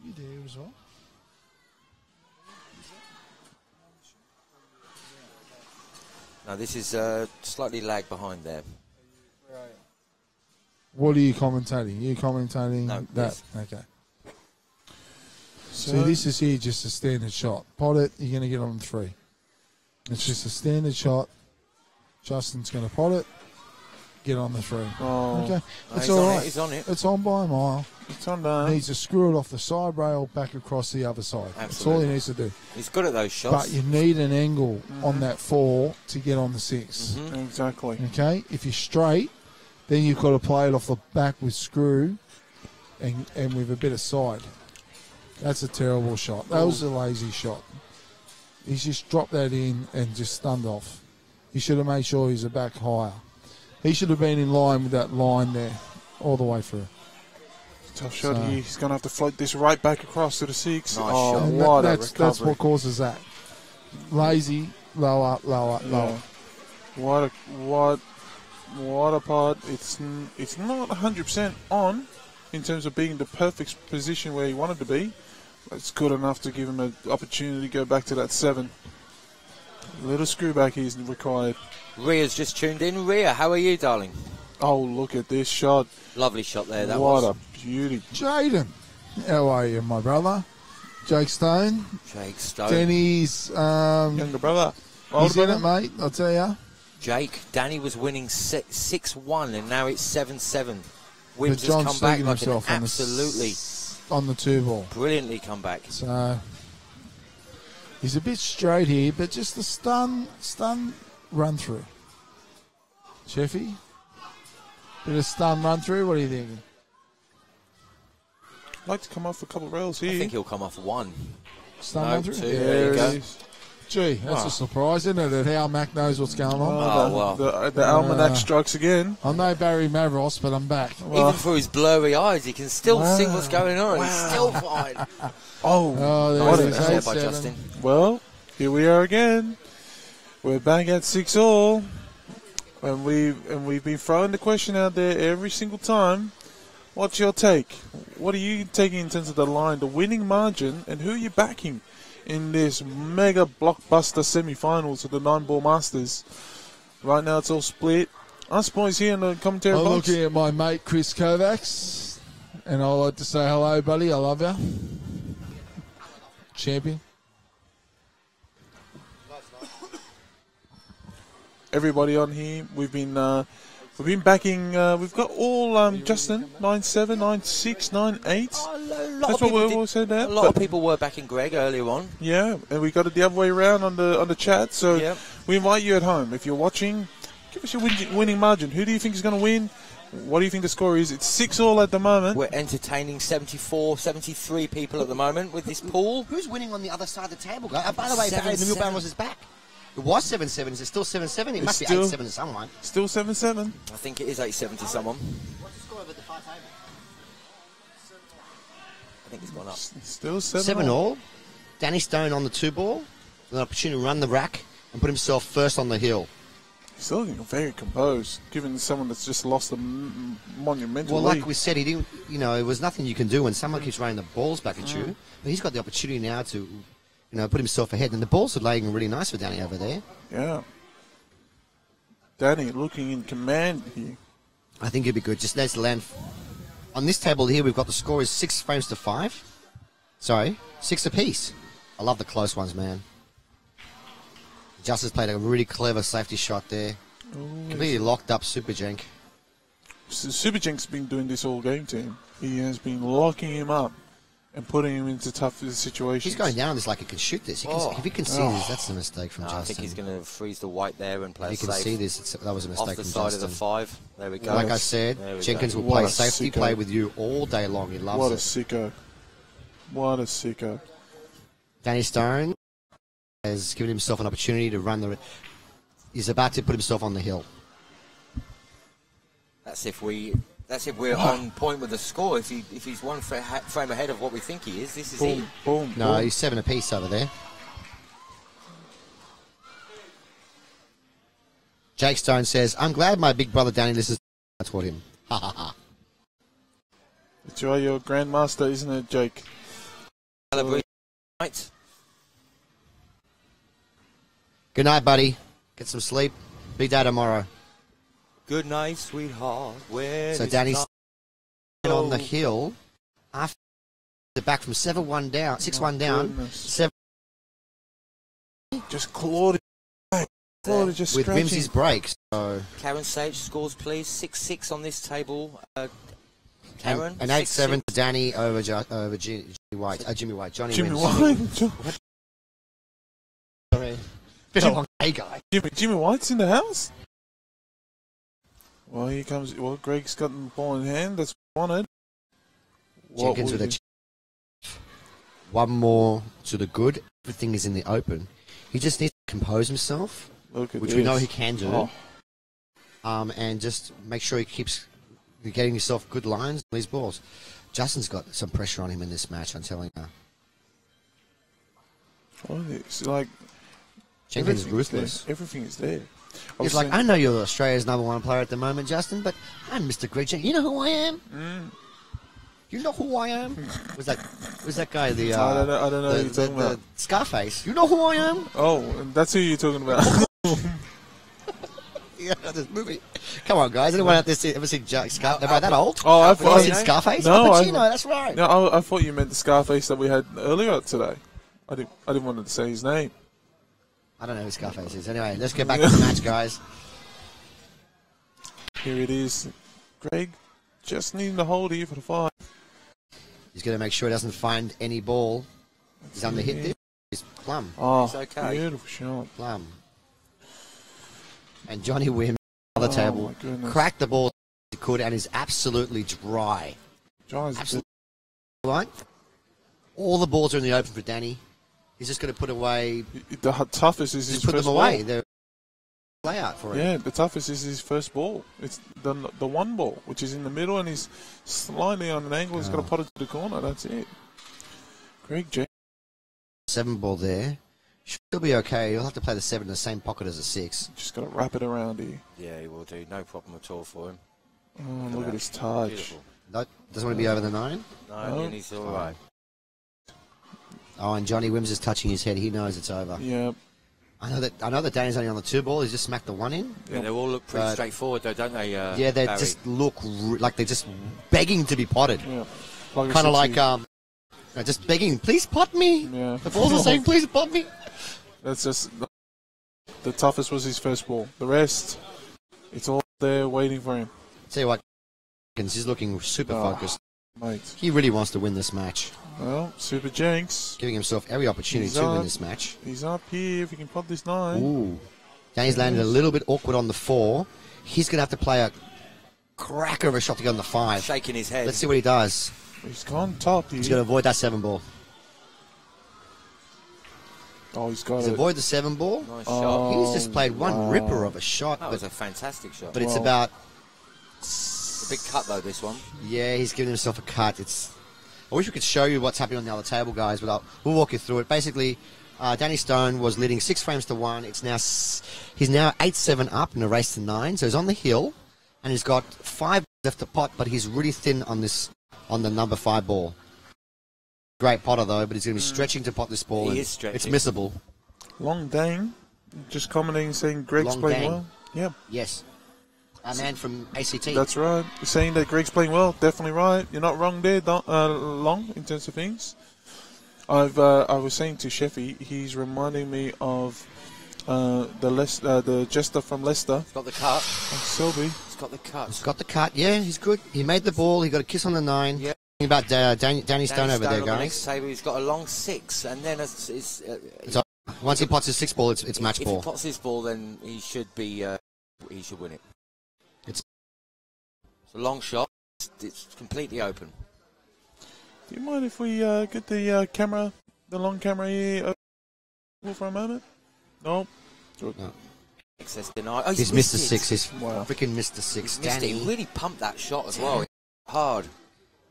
You there as well? No, this is slightly lag behind there. What are you commentating? You commentating No, that? Okay. So this is here just a standard shot. Pot it, you're going to get on 3. It's just a standard shot. Justin's going to pot it, get on the 3. Oh. Okay, No, it's he's all on right. it, he's on it. It's on by a mile. It's on there. Needs to screw it off the side rail back across the other side. That's all he needs to do. He's good at those shots. But you need an angle on that 4 to get on the 6. Exactly. Okay, if you're straight, then you've got to play it off the back with screw and with a bit of side. That's a terrible shot. That was a lazy shot. He's just dropped that in and just stunned off. He should have made sure he's a back higher. He should have been in line with that line there all the way through. Tough shot here. He's going to have to float this right back across to the 6. Nice oh, shot. And what a that's recovery. what causes that. Lazy, lower, lower, lower. What a pot. It's not 100% on in terms of being in the perfect position where he wanted to be. But it's good enough to give him an opportunity to go back to that 7. A little screw back is required. Ria's just tuned in. Ria, how are you, darling? Oh, look at this shot. Lovely shot there. That What was. a beauty. Jaden, how are you, my brother? Jake Stone. Jake Stone. Denny's Younger brother. he's Older in it, brother. mate, I'll tell you. Jake. Danny was winning 6-1, and now it's 7-7. But Wims has John's come back sneaking like an himself absolutely on the 2 ball. brilliantly come back. So he's a bit straight here, but just the stun run through. Sheffy, bit of stun run through. What are you thinking? Like to come off a couple of rails I here. think he'll come off 1. Stun No, run through. 2. There There you go. it is. Gee, that's a surprise, isn't it? That how Mac knows what's going on. Oh, well. The almanac strikes again. I'm no Barry Mavros, but I'm back. Even through his blurry eyes, he can still see what's going on. He's still fine. Oh, there What it a is. That's there by 8-7. Justin. Well, here we are again. We're back at 6-all. And we've been throwing the question out there every single time. What's your take? What are you taking in terms of the line, the winning margin, and who are you backing in this mega blockbuster semi-finals of the 9-ball Masters? Right now it's all split. Us boys here in the commentary I'm box. looking at my mate Chris Kovacs, and I'd like to say hello, buddy. I love you. Champion. Everybody on here, we've been backing. We've got all Justin 9-7, 9-6, 9-8. That's what we've all said there. A lot of people were backing Greg earlier on. Yeah, and we got it the other way around on the chat. So Yep. we invite you at home, if you're watching, give us your winning margin. Who do you think is going to win? What do you think the score is? It's 6-all at the moment. We're entertaining 74, 73 people at the moment with this pool. Who's winning on the other side of the table, guys? By the way, 7-7. Barry Milburn was back. It was 7-7. Is it still 7-7? It must be still- 8-7 to someone. Still 7-7. I think it is 8-7 to someone. What's the score over the far table? I think it's gone up. Still 7-all. Danny Stone on the 2 ball. With an opportunity to run the rack and put himself first on the hill. Still looking very composed, given someone that's just lost a monumental Well, lead. like we said, he didn't. You know, there was nothing you can do when someone keeps running the balls back at you. But he's got the opportunity now to, you know, put himself ahead. And the balls are laying really nice for Danny over there. Yeah. Danny looking in command here. I think it'd be good. Just let's land. On this table here, we've got the score is 6 frames to 5. Sorry, 6 apiece. I love the close ones, man. Justice played a really clever safety shot there. Completely locked up Super Jenk. Super Jenkins been doing this all game to him. He has been locking him up and putting him into tough situations. He's going down on this like he can shoot this. He can, if he can see this, that's a mistake from No, I Justin. think he's going to freeze the white there and play If he it can safe. see this, that was a mistake Off the from side Justin. of the 5. There we go. Like I There said, we Jenkins go. will What play a safety sicko. play with you all day long. He loves What a it. sicko. What a sicko. Danny Stone has given himself an opportunity to run the. He's about to put himself on the hill. That's if we're on point with the score. If he's one frame ahead of what we think he is, this is it. Boom, boom, No, boom. he's 7 apiece over there. Jake Stone says, "I'm glad my big brother Danny listens." I taught him. Ha ha ha. It's your grandmaster, isn't it, Jake? Celebrate. Right. Good night, buddy. Get some sleep. Big day tomorrow. Good night, sweetheart. Where So is Danny's time? on the hill. After they're back from 7-1 down, 6-1 down. Goodness. 7 Just clawed it. Clawed it just with scratching. Whimsy's break. So Karen Sage scores, please. 6-6 on this table. Karen. and 8-7 to Danny over Jimmy White. Jimmy White. Jimmy wins. White. Sorry. Been a long day, guy. Jimmy White's in the house? Well, here comes... Well, Greg's got the ball in hand. That's what I wanted. Jenkins with a one more to the good. Everything is in the open. He just needs to compose himself, Look at which this. we know he can do. Oh. And just make sure he keeps getting himself good lines on these balls. Justin's got some pressure on him in this match, I'm telling you. Oh, it's like... Jenkins is everything's ruthless. there. Everything is there. He's like, I know you're Australia's #1 player at the moment, Justin, but I'm Mr. Greg Jenkins. You know who I am? You know who I am? Was that guy the I don't know who you're talking about. Scarface? You know who I am? Oh, that's who you're talking about. Yeah, this movie. Come on, guys. Anyone out there ever seen Scarface? Am I that old? Oh, I Have you seen thought... Scarface? No, Al Pacino, that's right. No, I thought you meant the Scarface that we had earlier today. I didn't want to say his name. I don't know who Scarface is. Anyway, let's get back to the match, guys. Here it is. Greg just needing to hold here for the 5. He's going to make sure he doesn't find any ball. He's under hit this. He's plumb. Oh, It's okay. beautiful shot. Plumb. And Johnny Wim on the Oh, table. my goodness. Cracked the ball as he could and is absolutely dry. Giants, Absolutely. Right? All the balls are in the open for Danny. He's just going to put away. the toughest is his Just put first them away. ball. They're layout for him. Yeah, the toughest is his first ball. It's the one ball, which is in the middle, and he's slightly on an angle. He's got to pot it to the corner. That's it. Greg Jenkins. 7 ball there. Should be okay. He'll have to play the 7 in the same pocket as a 6. Just got to wrap it around here. Yeah, he will do. No problem at all for him. Oh, look at his touch. Beautiful. No, doesn't want to be over the 9. No, and he's all right. Oh, and Johnny Wims is touching his head. He knows it's over. Yeah. I know that Danny's only on the 2 ball. He's just smacked the 1 in. Yeah, they all look pretty straightforward, though, don't they? Yeah, they Barry? just look like they're just begging to be potted. Yeah. Kind of like just begging, please pot me. Yeah. The balls are saying, please pot me. That's just the toughest was his first ball. The rest, it's all there waiting for him. Tell you what, he's looking super focused. Mate. He really wants to win this match. Well, Super Jenks. Giving himself every opportunity to win this match. He's up here if he can pot this 9. Ooh. Danny's landed a little bit awkward on the 4. He's going to have to play a cracker of a shot to get on the 5. Shaking his head. Let's see what he does. He's gone top here. He's going to avoid that 7 ball. Oh, he's got He's it. avoid the 7 ball. Nice Oh, shot. He's just played one wow. ripper of a shot. That was a fantastic shot. But it's Well- about... a big cut, though, this one. Yeah, he's giving himself a cut. I wish we could show you what's happening on the other table, guys, but we'll walk you through it. Basically, Danny Stone was leading 6 frames to 1. He's now 8-7 up in a race to 9. So he's on the hill, and he's got 5 left to pot, but he's really thin on the number 5 ball. Great potter though, but he's going to be stretching to pot this ball. He is stretching. It's missable. Long Dang. Just commenting saying Greg's Long playing Dang. well. Yeah, Yes, a man from ACT. that's right. Saying that Greg's playing well. Definitely right. You're not wrong there, Long, in terms of things. I was saying to Sheffy, he's reminding me of the jester from Leicester. He's got the cut. Selby. He's got the cut. He's got the cut. Yeah, he's good. He made the ball. He got a kiss on the 9. Yeah. About Danny Stone over there, on the guys. next table, he's got a long 6, and then Once he pots his 6 ball, it's match if ball. he pots his ball, then he should win it. It's a long shot. It's completely open. Do you mind if we get the camera, the long camera here, for a moment? No. Good. No. Excess denied. Oh, He's missed the 6. He's Wow. freaking missed the 6. He's missed it. Danny, He really pumped that shot as well. Hard.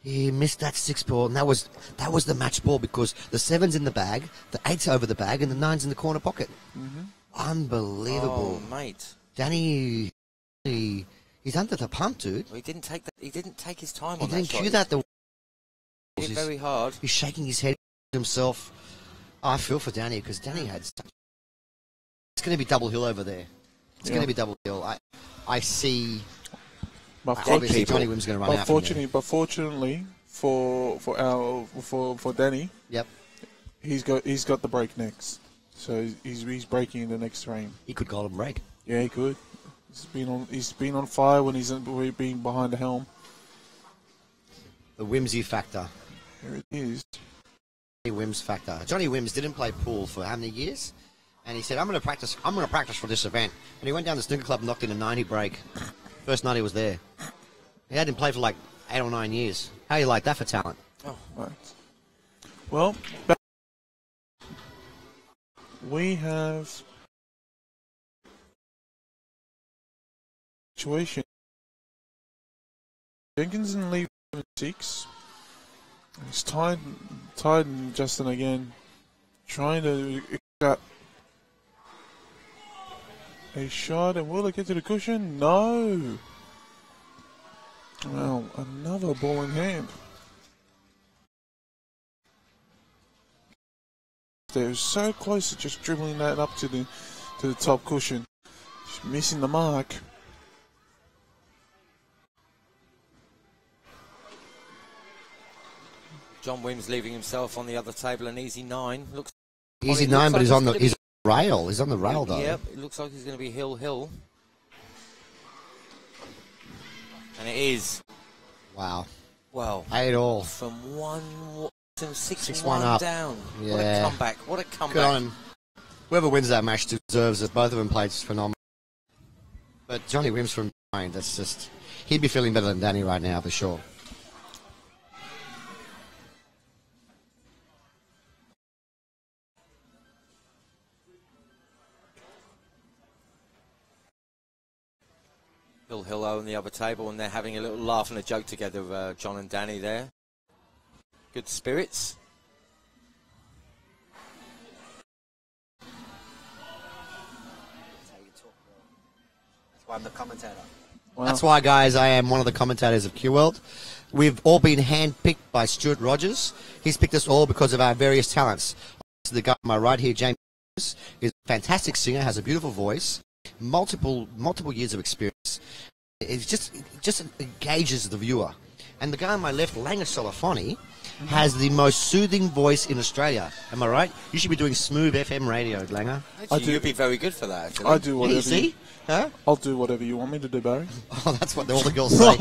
he missed that 6 ball, and that was the match ball because the 7's in the bag, the 8's over the bag, and the 9's in the corner pocket. Mm-hmm. Unbelievable. Oh, mate. Danny, he's under the pump, dude. Well, he didn't take his time He on didn't that shot. cue that. He hit very hard. He's shaking his head himself. I feel for Danny because Danny had such going to be double hill over there. It's Yeah. going to be double hill. I see. But Obviously, Johnny Wim's going to run out. Fortunately for Danny, Yep. he's got the break next, so he's breaking in the next frame. He could golden break. Yeah, he could. He's been on fire when he's being behind the helm. The whimsy factor. There it is. Wims factor. Johnny Wims didn't play pool for how many years? And he said, I'm going to practice for this event. And he went down to the snooker club and knocked in a 90 break. First night he was there. He hadn't played for like 8 or 9 years. How you like that for talent? Oh, right. Well, we have situation. Jenkins and Lee 6. It's tied and Justin again, trying to get a shot, and will it get to the cushion? No. Well, another ball in hand. They're so close to just dribbling that up to the top cushion. Just missing the mark. John Wims leaving himself on the other table, an easy 9. Looks Easy 9, but he's on the rail. He's on the rail though. Yep, it looks like he's going to be hill. And it is. Wow. Well, 8 all. from 6-1 up. down. Yeah. What a comeback. What a comeback. Good on him. Whoever wins that match deserves it. Both of them played phenomenal. But Johnny Wims from behind, that's just... He'd be feeling better than Danny right now, for sure. Hill on the other table, and they're having a little laugh and a joke together, John and Danny there. Good spirits. That's why I'm the commentator. Wow. That's why, guys, I am one of the commentators of Q World. We've all been handpicked by Stuart Rogers. He's picked us all because of our various talents. The guy on my right here, James, is a fantastic singer, has a beautiful voice, multiple years of experience. It just engages the viewer. And the guy on my left, Langer Solafoni, has the most soothing voice in Australia. Am I right? You should be doing smooth FM radio, Langer. Actually, you'd be very good for that, actually. I do Yeah, whatever. you see? Huh? I'll do whatever you want me to do, Barry. Oh, that's what all the girls say.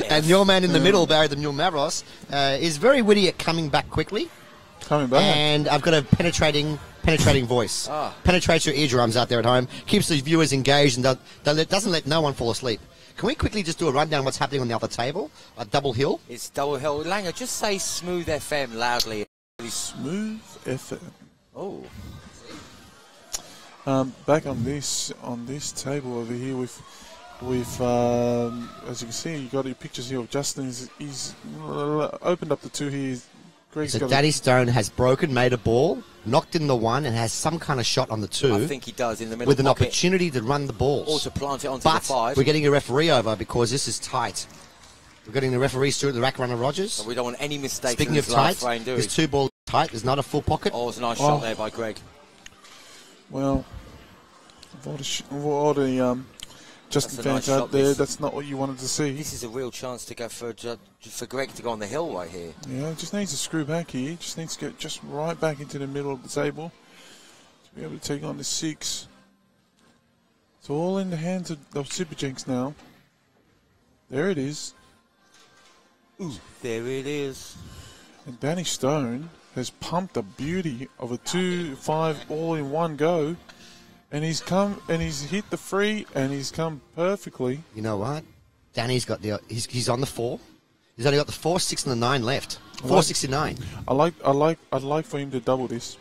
And your man in the middle, Barry the Mule Mavros, is very witty at coming back quickly. Coming back. And I've got a penetrating voice. Ah. Penetrates your eardrums out there at home. Keeps the viewers engaged and doesn't let no one fall asleep. Can we quickly just do a rundown of what's happening on the other table? Double hill. It's double hill. Langer, just say Smooth FM loudly. Smooth FM. Oh. Back on this table over here with as you can see, you got your pictures here of Justin. He's opened up the two here. Greg's So got Daddy Stone has made a ball, knocked in the 1, and has some kind of shot on the 2. I think he does in the middle with an pocket. opportunity to run the balls. Or to plant it onto But the 5. we're getting a referee over because this is tight. We're getting the referee, Stuart the Rack Runner Rogers. So we don't want any mistakes Speaking in of this tight, last frame, do we? there's 2 balls tight. There's not a full pocket. Oh, it's a nice shot there by Greg. Well, what a Justin That's a nice fans out shot, there. this. That's not what you wanted to see. This is a real chance to go for Greg to go on the hill right here. Yeah, just needs to screw back here. Just needs to get just right back into the middle of the table to be able to take on the 6. It's all in the hands of Super Jenks now. There it is. Ooh, there it is. And Danny Stone has pumped the beauty of a 2-5 all in one go. And he's hit the free, and he's come perfectly. You know what? Danny's got he's on the 4. He's only got the 4, 6, and the 9 left. 469. I'd like for him to double this.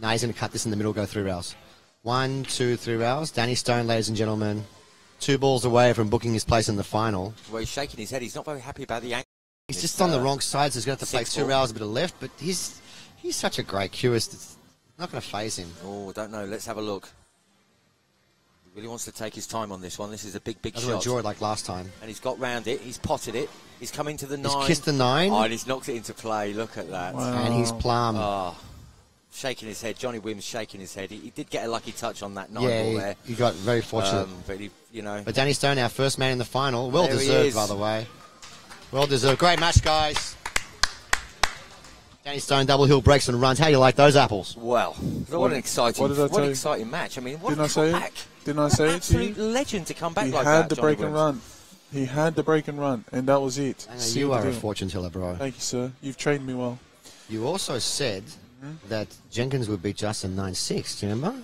Now he's going to cut this in the middle, go 3 rails. 1, 2, 3 rails. Danny Stone, ladies and gentlemen, 2 balls away from booking his place in the final. Well, he's shaking his head. He's not very happy about the angle. He's just on the wrong side, so he's going to have to play 2 6-4. rails, a bit of left. But he's such a great cueist. It's not going to phase him. Oh, I don't know. Let's have a look. He really wants to take his time on this one. This is a big Doesn't shot. enjoy it like last time. And he's got round it. He's potted it. He's come into the 9. He's kissed the 9. Oh, and he's knocked it into play. Look at that. Wow. And he's plum. Oh, shaking his head. Johnny Wims shaking his head. He did get a lucky touch on that 9 ball there. He got very fortunate. But he, you know. But Danny Stone, our first man in the final. Well There he deserved, is. by the way. Well deserved. Great match, guys. Danny Stone, double hill breaks and runs. How do you like those apples? Well, what an exciting, what did I tell you? exciting match. I mean, what Didn't a I say it? comeback. Didn't I say An it to you? absolute legend to come back He like had that. the Johnny break and Wims. run. He had the break and run, and that was it. I know Sealed you the are a deal. fortune teller, bro. Thank you, sir. You've trained me well. You also said that Jenkins would beat Justin 9-6. Do you remember?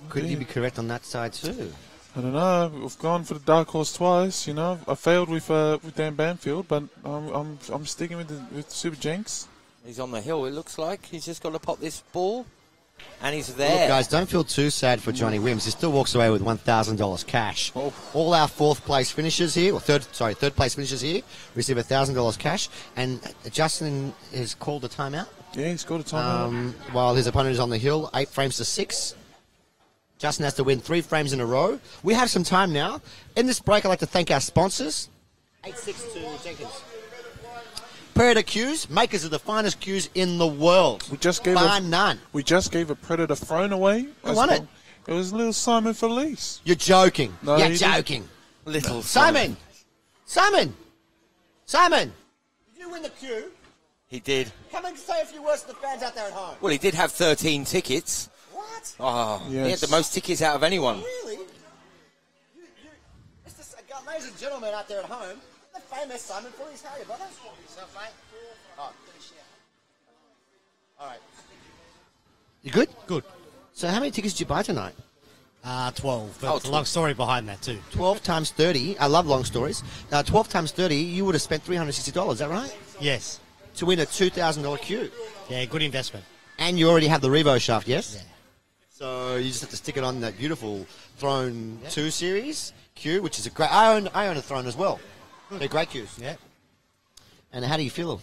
Couldn't you be correct on that side too? I don't know. We've gone for the dark horse twice. You know, I failed with Dan Banfield, but I'm sticking with Super Jenks. He's on the hill, it looks like. He's just got to pop this ball, and he's Look, there. guys, don't feel too sad for Johnny Wims. He still walks away with $1,000 cash. Oh. All our fourth place finishers here, or third place finishers here, receive $1,000 cash. And Justin has called a timeout Yeah, he's got a time. while his opponent is on the hill, 8 frames to 6. Justin has to win 3 frames in a row. We have some time now. In this break, I'd like to thank our sponsors. 8-6 to Jenkins. Predator cues, makers of the finest cues in the world. We just gave Bar none. We just gave a Predator throne away. Who won it? It was little Simon Felice. You're joking. No, You're he didn't. joking. Little Simon! Did you win the cue? He did. Come and say a few words to the fans out there at home. Well, he did have 13 tickets. What? Oh, he had Yes. the most tickets out of anyone. Really? It's just, ladies and gentlemen out there at home, the famous Simon Felice. How are you, brother? Yourself, mate? Oh. All right. You good? Good. So how many tickets did you buy tonight? 12. But Oh, it's a long story behind that, too. 12 times 30. I love long stories. 12 times 30, you would have spent $360, is that right? Yes. To win a $2,000 cue. Yeah, good investment. And you already have the Revo shaft, yes? Yeah. So you just have to stick it on that beautiful Throne 2 series cue, which is a great... I own a Throne as well. They're great cues. Yeah. And how do you feel?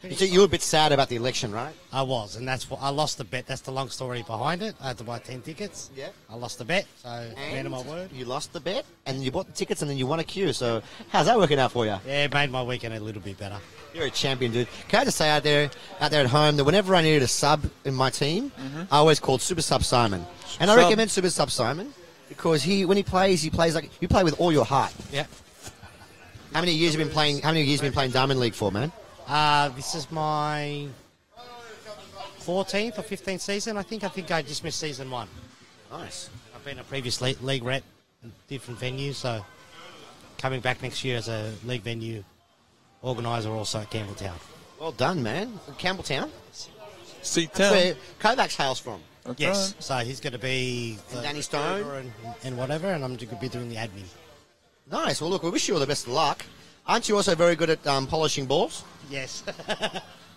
You were a bit sad about the election, right? I was, and that's what I lost the bet. That's the long story behind it. I had to buy 10 tickets. Yeah. I lost the bet, so man of my word. You lost the bet, and you bought the tickets, and then you won a queue. So how's that working out for you? Yeah, it made my weekend a little bit better. You're a champion, dude. Can I just say out there at home that whenever I needed a sub in my team, I always called Super Sub Simon, and I Sub. recommend Super Sub Simon because when he plays like you play with all your heart. Yeah. How many years have you been playing? How many years have you been playing Diamond League for, man? This is my 14th or 15th season, I think. I think I just missed season 1. Nice. I've been a previous league rep in different venues, so coming back next year as a league venue organiser also at Campbelltown. Well done, man. Campbelltown. Seat That's 10. where Kovacs hails from. That's Yes, right. so he's going to be the Danny Stone. recruiter and whatever, and I'm going to be doing the admin. Nice. Well, look, we wish you all the best of luck. Aren't you also very good at polishing balls? Yes.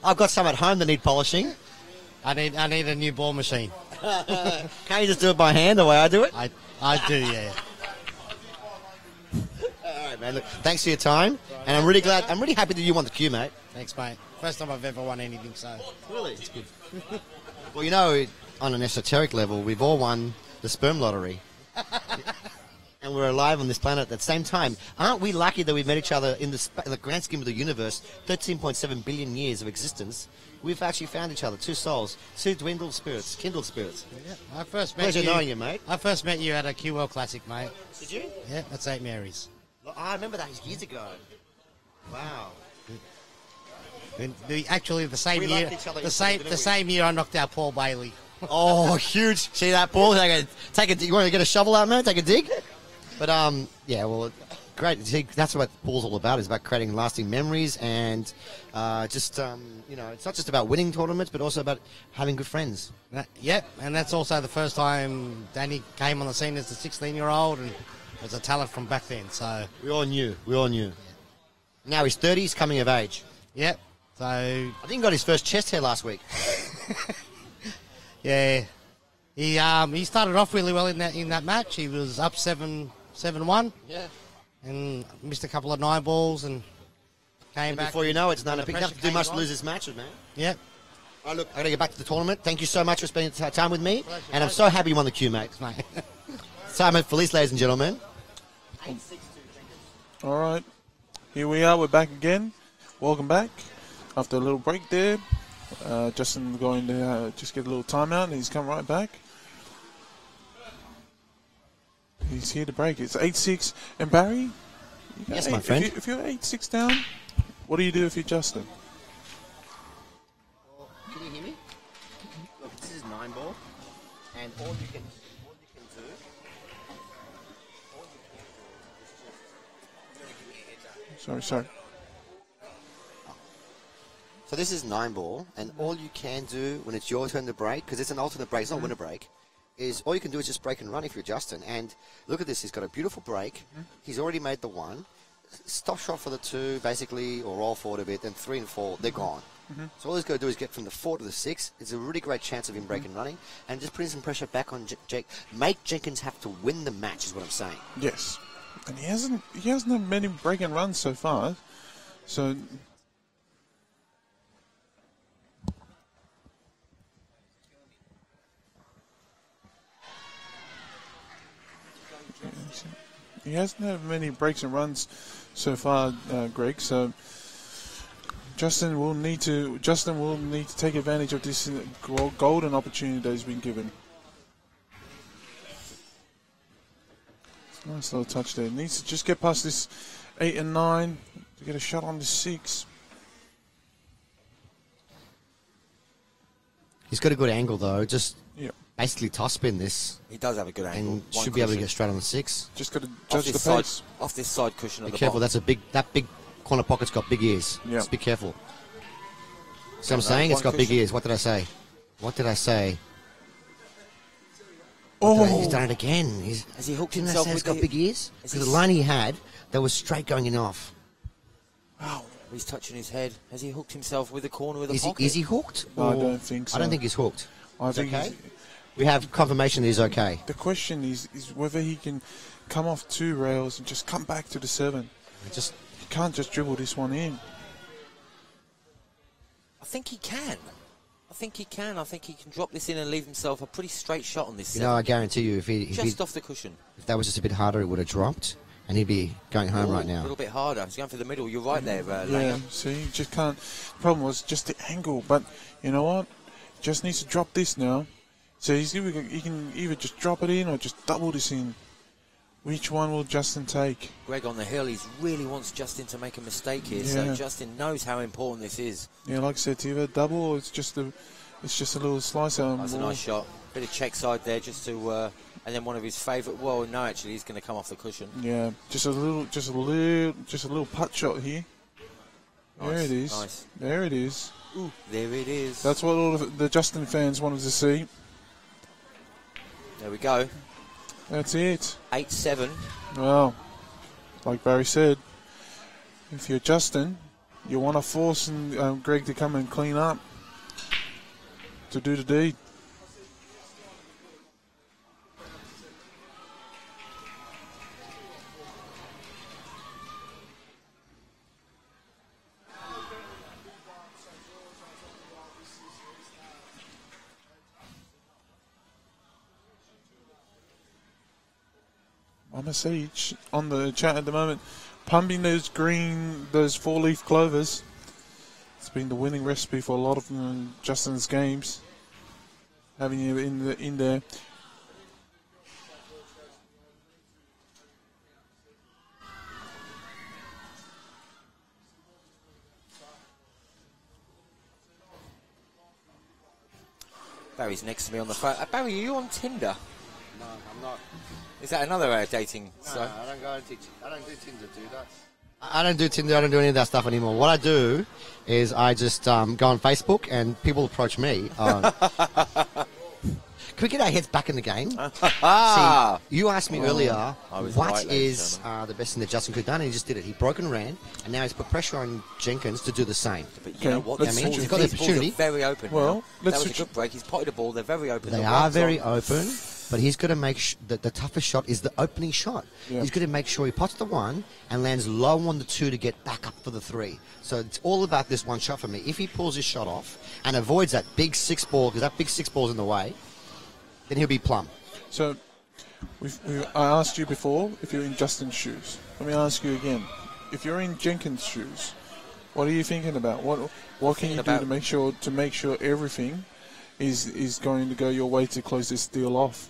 I've got some at home that need polishing. I need a new ball machine. Can't you just do it by hand the way I do it? I do, yeah. All right, man. Look, thanks for your time, and I'm really happy that you won the queue, mate. Thanks, mate. First time I've ever won anything, so Really? It's good. Well, you know, on an esoteric level, we've all won the sperm lottery. And we're alive on this planet at the same time. Aren't we lucky that we've met each other in the grand scheme of the universe, 13.7 billion years of existence? We've actually found each other, two souls, two kindled spirits. yeah. I first met Pleasure you. knowing you, mate. I first met you at a QL Classic, mate. Did you? Yeah, at St Mary's. I remember that years ago. Wow. Actually, the same We year, liked each other the instantly, same didn't the we? same year I knocked out Paul Bailey. Oh, huge. See that, Paul? Take a, you want to get a shovel out, man? Take a dig? But, yeah, well, great. See, that's what Paul's all about. It's about creating lasting memories and it's not just about winning tournaments, but also about having good friends. Yep, and that's also the first time Danny came on the scene as a 16-year-old and was a talent from back then. So, We all knew. Now he's 30, he's coming of age. yep. So, I think he got his first chest hair last week. yeah, he started off really well in that match. He was up 7-1 Yeah. and missed a couple of 9 balls and came And back. before you know it, it's not and a the pick. pressure Nothing to do came much to on. lose this match, man. Yep. All right, look, I got to get back to the tournament. Thank you so much for spending time with me. Pleasure, And I'm so happy you won the queue, mate. Mate. Simon Felice, ladies and gentlemen. All right. Here we are. We're back again. Welcome back. After a little break there. Justin going to just get a little timeout, and he's come right back. He's here to break. It's 8-6. And Barry? Yes, my friend. If you're 8-6 down, what do you do if you're Justin? Can you hear me? Look, this is 9 ball, and all you can do. Sorry. So this is 9 ball, and all you can do when it's your turn to break, because it's an alternate break, it's not winner break, is all you can do is just break and run if you're Justin. And look at this, he's got a beautiful break. He's already made the 1. Stop shot for the 2, basically, or roll forward a bit, then 3 and 4, they're gone. So all he's got to do is get from the 4 to the 6. It's a really great chance of him breaking running, and just putting some pressure back on Jake. Make Jenkins have to win the match is what I'm saying. Yes. And he hasn't had many break and runs so far. So he hasn't had many breaks and runs so far, Greg. So Justin will need to take advantage of this golden opportunity that he's been given. Nice little touch there. Needs to just get past this 8 and 9 to get a shot on the 6. He's got a good angle though. Just Yep. basically toss spin this, He does have a good angle. and One should be able to cushion. get straight on the 6. Just got to off judge the this side, pace. off this side cushion at Be the careful. bottom. That big corner pocket's got big ears. Yeah. Just be careful. So I'm No, saying it's one got big cushion. ears. What did I say? Oh, He's done it again. Has he hooked Didn't I himself say with it's got the- big ears? Is Because he- the line he had, that was straight going in off. wow. He's touching his head. Has he hooked himself with the corner of the Is pocket? he hooked? No, I Or- don't think so. I don't think he's hooked. I He's think okay. he's- We have confirmation that he's okay. the question is whether he can come off 2 rails and just come back to the 7. Just He can't just dribble this one in. I think he can. I think he can drop this in and leave himself a pretty straight shot on this you know, I guarantee you, if just off the cushion. that was just a bit harder, it would have dropped, and he'd be going home right A now. little bit harder. He's going for the middle. You're right there, Yeah, Langer. see, you just can't. The problem was just the angle, but you know what? Just needs to drop this now. So he can either just drop it in or just double this in. Which one will Justin take? Greg on the hill. He really wants Justin to make a mistake here. Yeah. So Justin knows how important this is. Yeah, like I said, to either double or it's just a little slice out. That's a more. nice shot. Bit of check side there, just to, and then one of his favourite. Well, no, actually, he's going to come off the cushion. Yeah, just a little putt shot here. There Nice, it is. nice. There it is. Ooh, there it is. That's what all of the Justin fans wanted to see. There we go. That's it. 8-7. Well, like Barry said, if you're Justin, you want to force Greg to come and clean up to do the deed. I'm a Sajich on the chat at the moment, pumping those 4-leaf clovers. It's been the winning recipe for a lot of Justin's games. Having you in there. Barry's next to me on the phone. Barry, are you on Tinder? No, I'm not. Is that another dating site? I don't go on Tinder. I don't do Tinder, do that. I don't do Tinder. I don't do any of that stuff anymore. What I do is I just go on Facebook and people approach me. Can we get our heads back in the game? See, you asked me earlier I was what right, ladies is and the best thing that Justin could have done, and he just did it. He broke and ran, and now he's put pressure on Jenkins to do the same. But you Okay, know what? let's These switch- balls- He's got the these balls opportunity. are very open. Well, now. let's that was a switch- good break. He's potted a ball. They're very open. They The are one's very on. open, but he's got to make that the toughest shot is the opening shot. Yeah. He's got to make sure he pots the 1 and lands low on the 2 to get back up for the 3. So it's all about this one shot for me. If he pulls his shot off and avoids that big 6 ball, because that big 6 ball's in the way, then he'll be plumb. So, I asked you before if you're in Justin's shoes. Let me ask you again. If you're in Jenkins' shoes, What are you thinking about? What can you do about- to make sure everything is going to go your way to close this deal off?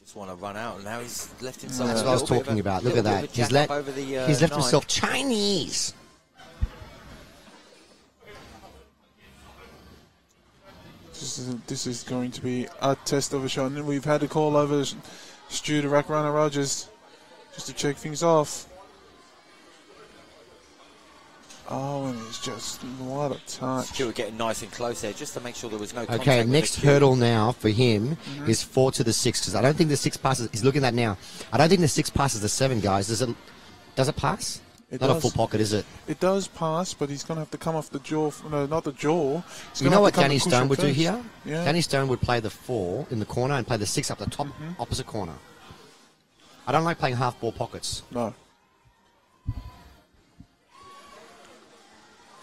Just want to run out, and now he's left himself. That's a what I was little bit talking of a- about. Look at little that. bit of a He's jack let up over the, he's left nine. himself Chinese. This is going to be a test of a shot. And we've had to call over Stu to Rackrunner Rogers just to check things off. Oh, and it's just, what a touch. Stu were getting nice and close there, just to make sure there was no contact. Okay, with next the cue. hurdle now for him Mm-hmm. is 4 to the 6, because I don't think the 6 passes. He's looking at that now. I don't think the 6 passes the 7, guys. Does it pass? It Not a does. full pocket, is it? It does pass, but he's going to have to come off the jaw. No, not the jaw. He's You gonna know have what to come Danny and push Stone it would do first. here? Yeah. Danny Stone would play the 4 in the corner and play the 6 up the top, opposite corner. I don't like playing half ball pockets. No.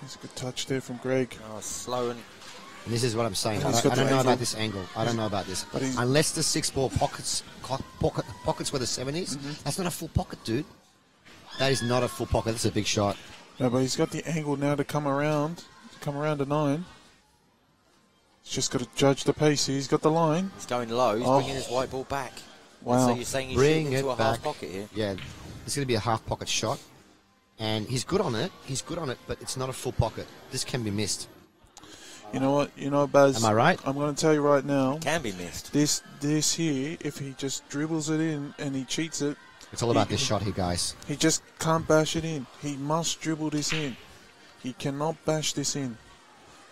There's a good touch there from Greg. Oh, slow and And this is what I'm saying. And I he's don't, got I don't the know angle. about this angle. I don't know about this. But he's- Unless the 6 ball pockets where the 7 is, Mm-hmm. that's not a full pocket, dude. That is not a full pocket. That's a big shot. No, but he's got the angle now to come around to 9. He's just got to judge the pace. He's got the line. he's going low. He's Oh. bringing his white ball back. Wow. So you're saying he's Bring shooting it into a back. half pocket here? Yeah, it's going to be a half pocket shot. And he's good on it. He's good on it, but it's not a full pocket. This can be missed. You know what? Baz. Am I right? I'm going to tell you right now. Can be missed. This here, if he just dribbles it in and he cheats it, It's all about this shot here, guys. he just can't bash it in. He must dribble this in. He cannot bash this in.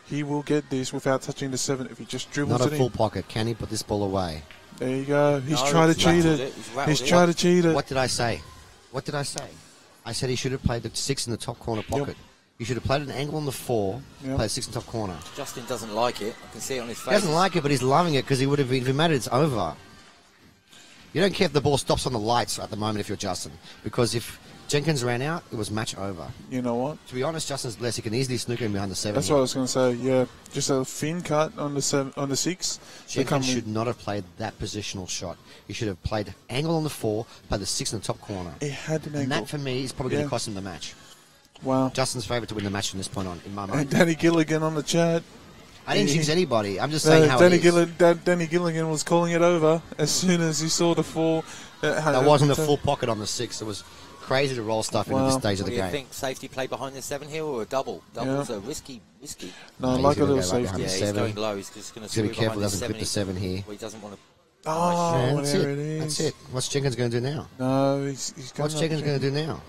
He will get this without touching the 7 if he just dribbles Not a it full in. pocket. Can he put this ball away? There you go. He's No, tried to he's cheat rattled it. it. He's rattled He's it. tried to cheat it. What did I say? What did I say? I said he should have played the 6 in the top corner pocket. You should have played an angle on the 4, Yep. played 6 in the top corner. Justin doesn't like it. I can see it on his face. He doesn't like it, but he's loving it because he would have, if he made it, it's over. You don't care if the ball stops on the lights at the moment if you're Justin, because if Jenkins ran out, it was match over. You know what? To be honest, Justin's blessed. He can easily snooker him behind the 7. That's what I was going to say. Yeah, just a thin cut on the 6. Jenkins should not have played that positional shot. He should have played angle on the 4, played the 6 in the top corner. It had an And angle. that, for me, is probably going Yeah. to cost him the match. Wow. Justin's favourite to win the match from this point on, in my And mind. Danny Gilligan on the chat. I didn't jinx anybody. I'm just saying how Danny it is. Danny Gilligan was calling it over as soon as he saw the 4. That wasn't a full pocket on the 6. It was crazy to roll stuff into this Wow. stage of What the do you game. think? Safety play behind the 7 here or a double? Doubles Yeah. are risky. No, he's like a gonna little go right safety. behind Yeah, the he's 7. going low. He's just going to He's got to be careful he doesn't clip the 7 here. Well, he doesn't want to. Oh, Yeah, that's there it. it is. That's it. What's Jenkins going to do now? No, he's What's Jenkins going to do now?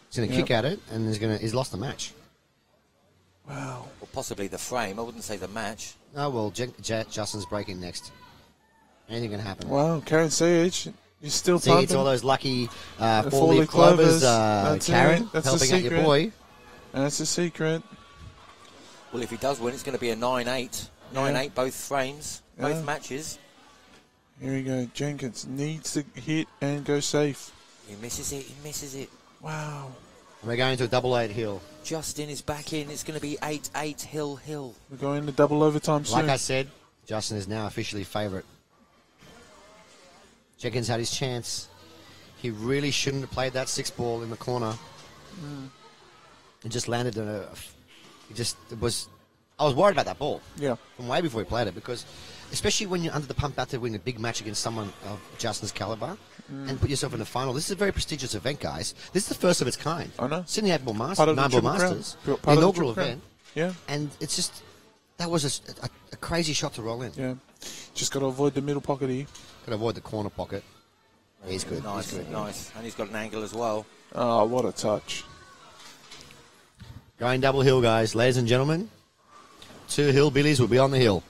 He's going to Yep. kick at it, and he's lost the match. Wow. Well, possibly the frame. I wouldn't say the match. Oh, well, Justin's breaking next. Anything can happen. Wow, Karen Sajich, you're still See, pumping. it's all those lucky The four-leaf clovers, That's Karen, it. That's the helping out your secret. boy. That's the secret. Well, if he does win, it's going to be a 9-8. 9-8, both frames, Yeah. both matches. Here we go. Jenkins needs to hit and go safe. He misses it. He misses it. Wow. We're going to a double-8 hill. Justin is back in. It's going to be 8-8 hill. We're going to double overtime soon. Like I said, Justin is now officially favourite. Jenkins had his chance. He really shouldn't have played that 6 ball in the corner. It just landed in a... It was... I was worried about that ball Yeah. from way before he played it, because especially when you're under the pump out to win a big match against someone of Justin's calibre and put yourself in the final. This is a very prestigious event, guys. This is the first of its kind. I know. Sydney 8 Ball Masters, Part of the 9 Ball Triple Crown. Masters, Part the of the inaugural Triple Crown. event. Yeah. And it's just... That was a crazy shot to roll in. Yeah. Just got to avoid the middle pocket here. Got to avoid the corner pocket. He's good. Nice, He's good. nice. And he's got an angle as well. Oh, what a touch. Going double hill, guys. Ladies and gentlemen, 2 hillbillies will be on the hill.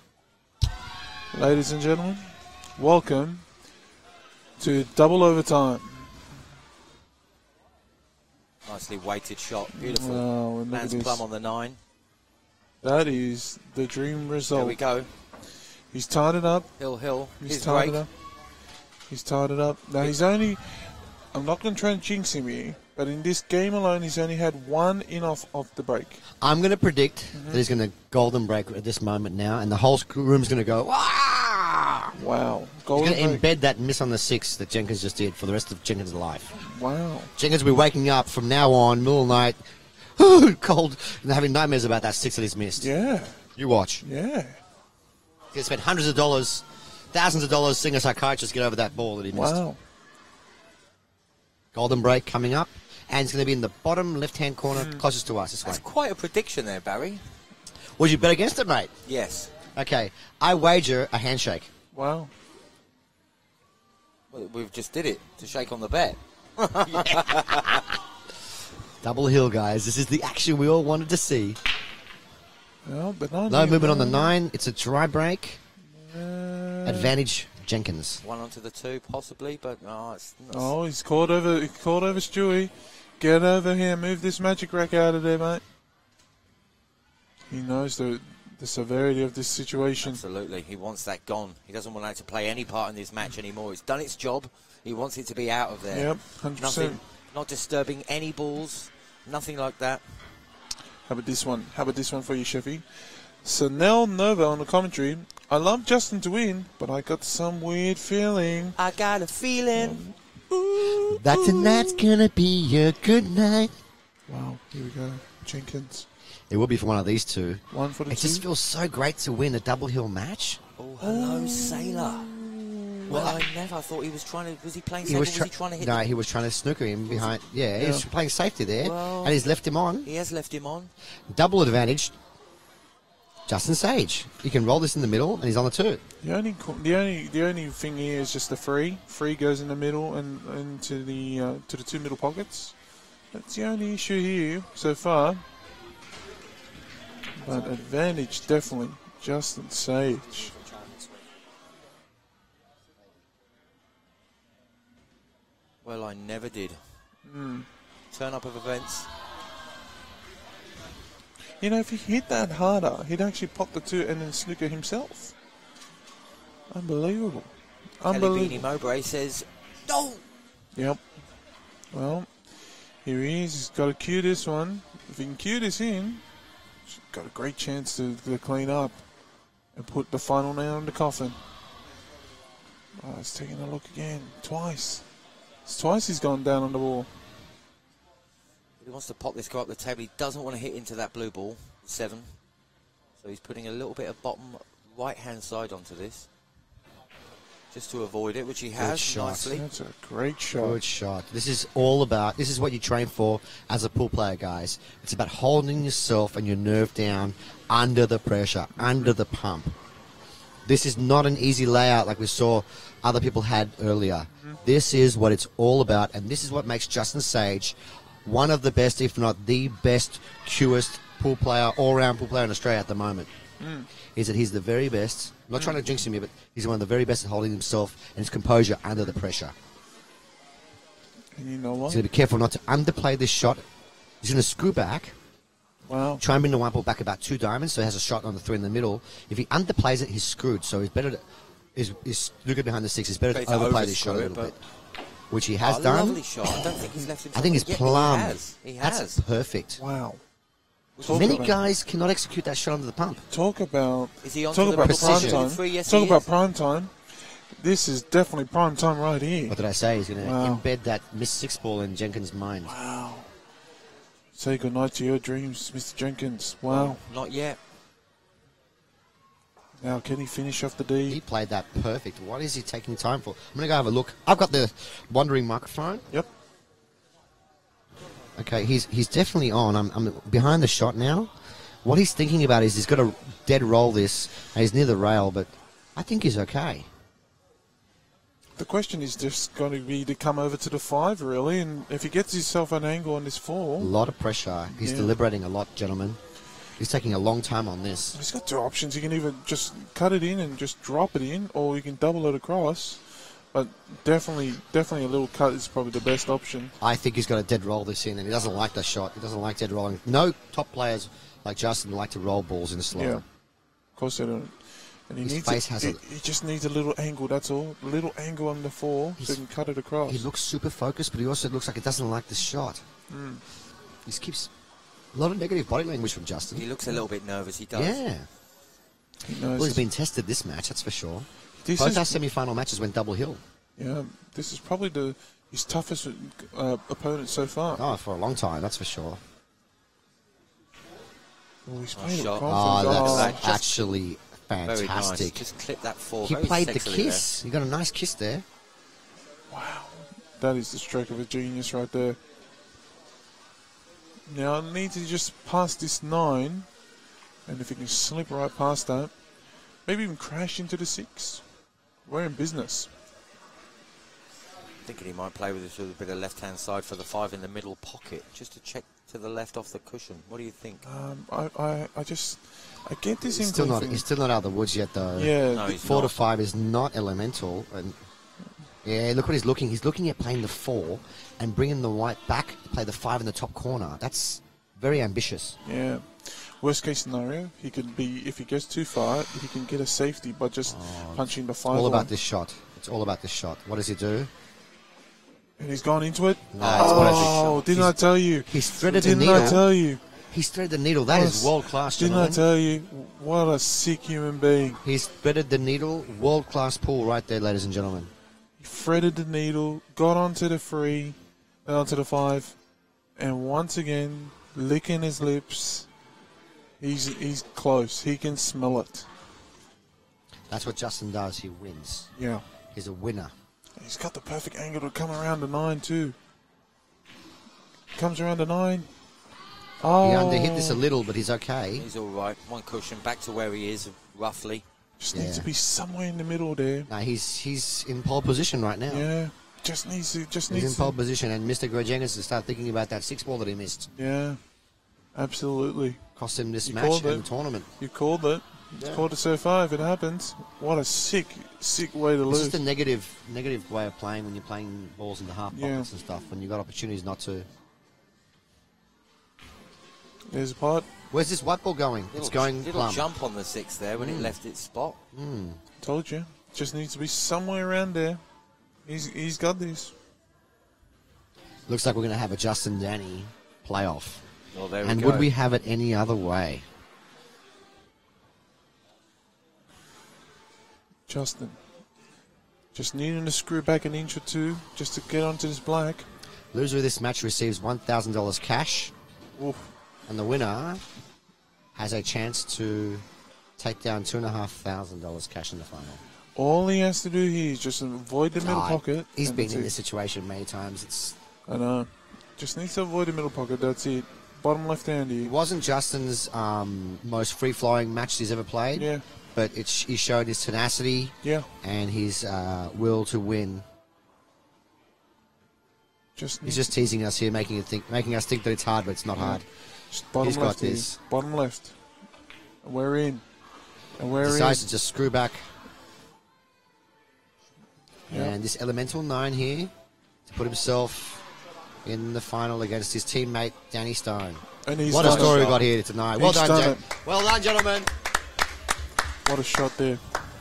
Ladies and gentlemen, welcome to double overtime. Nicely weighted shot. Beautiful. Wow, and look at Lands this. plumb on the 9. That is the dream result. There we go. He's tied it up. Hill. He's His tied break. it up. He's tied it up. Now he's only... I'm not going to try and jinx him here, but in this game alone, he's only had 1 in-off of the break. I'm going to predict that he's going to golden break at this moment now, and the whole room's going to go, "Wah!" Wow. He's Golden going to break. embed that miss on the 6 that Jenkins just did for the rest of Jenkins' life. Wow. Jenkins will be waking up from now on, middle of the night, cold, and having nightmares about that 6 that he's missed. Yeah. You watch. Yeah. He spent hundreds of dollars, thousands of dollars seeing a psychiatrist get over that ball that he missed. Wow. Golden break coming up, and it's going to be in the bottom left-hand corner closest to us this way. That's quite a prediction there, Barry. Would you bet against it, mate? Yes. Okay, I wager a handshake. Wow. Well, we've just did it to shake on the bet. Double hill, guys. This is the action we all wanted to see. Well, but no movement on the 9. It's a dry break. Advantage Jenkins. 1 onto the 2, possibly, but it's not. Oh, he's caught over Stewie. Get over here. Move this magic rack out of there, mate. He knows the severity of this situation. Absolutely. He wants that gone. He doesn't want that to play any part in this match anymore. It's done its job. He wants it to be out of there. Yep, 100%. Nothing, not disturbing any balls. Nothing like that. How about this one? How about this one for you, Sheffy? Sanel Nova on the commentary. I love Justin to win, but I got some weird feeling. I got a feeling. That tonight's gonna be a good night. Wow, here we go. Jenkins. It will be for one of these two. One for the It two. just feels so great to win a double hill match. Oh, hello, Sailor. Well, I never thought he was trying to. Was he playing safe or was he trying to hit No, him? he was trying to snooker him behind. Yeah, he was Yeah. playing safety there, Well, and he's left him on. He has left him on. Double advantage. Justin Sage. You can roll this in the middle, and he's on the 2. The only thing here is just the free. Free goes in the middle and into the to the 2 middle pockets. That's the only issue here so far. But advantage definitely Justin Sage. Well, I never did. Turn up of events. You know, if he hit that harder, he'd actually pop the 2 and then snooker himself. Unbelievable. Kelly Unbelievable. Beanie Mowbray says, no! Yep. Well, here he is. He's got to cue this one. If he can cue this in, he's got a great chance to clean up and put the final nail in the coffin. Oh, he's taking a look again. Twice. It's twice he's gone down on the ball. He wants to pop this guy up the table. He doesn't want to hit into that blue ball, 7. So he's putting a little bit of bottom right-hand side onto this, just to avoid it, which he has shot. nicely. That's a great shot. Good shot. This is all about, this is what you train for as a pool player, guys. It's about holding yourself and your nerve down under the pressure, under the pump. This is not an easy layout like we saw other people had earlier. This is what it's all about, and this is what makes Justin Sage one of the best, if not the best, cuest pool player, all-round pool player in Australia at the moment. Is that he's the very best. I'm not trying to jinx him here, but he's one of the very best at holding himself and his composure under the pressure. And you know what? He's going to be careful not to underplay this shot. He's going to screw back, Wow. try and bring the 1 ball back about 2 diamonds, so he has a shot on the 3 in the middle. If he underplays it, he's screwed. So he's better to, he's looking behind the 6. He's better Better to to overplay this shot a overscrew it, little bit, but- which he has Oh, done. lovely shot. I don't think he's left himself. I think he's Yeah, plumb. He has. That's perfect. Wow. Many guys cannot execute that shot under the pump. Talk about Is he on talk to the about double prime precision? time. 3? Yes, Talk he about is. prime time. This is definitely prime time right here. What did I say? He's going to Wow. embed that missed 6 ball in Jenkins' mind. Wow. Say goodnight to your dreams, Mr. Jenkins. Wow. Not yet. Now, can he finish off the He D? played that perfect. What is he taking time for? I'm going to go have a look. I've got the wandering microphone. Yep. Okay, he's definitely on. I'm behind the shot now. What he's thinking about is he's got to dead roll this, and he's near the rail, but I think he's okay. The question is just going to be to come over to the 5, really, and if he gets himself an angle on this A 4, lot of pressure. He's Yeah. deliberating a lot, gentlemen. He's taking a long time on this. he's got 2 options. He can either just cut it in and just drop it in, or he can double it across. But definitely a little cut is probably the best option. I think he's got to dead roll this in, and he doesn't like that shot. He doesn't like dead rolling. No top players like Justin like to roll balls in slow. Yeah. Of course they don't. And he His needs face has he a- just needs a little angle, that's all. A little angle on the 4 so he can cut it across. He looks super focused, but he also looks like he doesn't like the shot. He keeps a lot of negative body language from Justin. He looks a little bit nervous. He does. Yeah. He knows Well, he's this- been tested this match, that's for sure. this Both is- our semi-final matches went double hill. Yeah, this is probably his toughest opponent so far. Oh, for a long time, that's for sure. Oh, he's played it shot. confident. Oh, that's Just actually very nice. fantastic. Just clip that four. He very played the sexily kiss. He got a nice kiss there. That is the stroke of a genius right there. Now I need to just pass this 9, and if he can slip right past that, maybe even crash into the 6. We're in business. Thinking he might play with this with a bit of left-hand side for the 5 in the middle pocket, just to check to the left off the cushion. What do you think? I get this He's still not out of the woods yet, though. Yeah, No, he's 4 to not. 5 is not elemental, and yeah, look what he's looking. He's looking at playing the 4 and bringing the white back to play the 5 in the top corner. That's very ambitious. yeah. Worst case scenario, he could be, if he goes too far, he can get a safety by just punching the 5. All about this shot. It's all about this shot. What does he do? And he's gone into it. No, it's what Oh, didn't I tell you? He's threaded the Didn't needle. I tell you? He's threaded the needle. That is world class, Didn't gentlemen. I tell you? What a sick human being. He's threaded the needle. World class pull right there, ladies and gentlemen. He threaded the needle, got onto the 3, and onto the 5, and once again, licking his lips. He's close. He can smell it. That's what Justin does. He wins. Yeah. He's a winner. He's got the perfect angle to come around the 9 too. Comes around the 9. Oh. He underhit this a little, but he's okay. He's all right. One cushion back to where he is, roughly. Just needs to be somewhere in the middle there. No, he's in pole position right now. Yeah. Just needs to. He's in pole position, and Mr. Jenkins to start thinking about that 6 ball that he missed. Yeah. Absolutely. Cost him this You match called and it. the tournament. You called it. It's called it so far if it happens. What a sick way to It's lose. just a negative way of playing when you're playing balls in the half pockets and stuff, when you've got opportunities not to. There's a pot. Where's this white ball going? It's going little plumb. jump on the 6 there when it left its spot. Told you. Just needs to be somewhere around there. He's got this. Looks like we're going to have a Justin Danny playoff. Well, there And we go. would we have it any other way? Justin. Just needing to screw back an inch or two just to get onto this black. Loser of this match receives $1,000 cash. Oof. And the winner has a chance to take down $2,500 cash in the final. All he has to do here is just avoid the middle pocket. He's and been that's in it. this situation many times. I know. Just needs to avoid the middle pocket. That's it. Bottom left hand It here. wasn't Justin's most free-flowing match he's ever played. Yeah. But he showed his tenacity and his will to win. He's just teasing us here, making us think that it's hard, but it's not hard. Just bottom He's got left here. this. Bottom left. And we're in. And we're Decides in. to just screw back. Yeah. And this elemental 9 here to put himself in the final against his teammate Danny Stone. And he's what a done story it. we got here tonight. Well He's done, done Jack. it. Well done, gentlemen. What a shot there.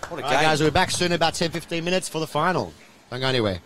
What a All game. right, guys, we'll be back soon in about 10-15 minutes for the final. Don't go anywhere.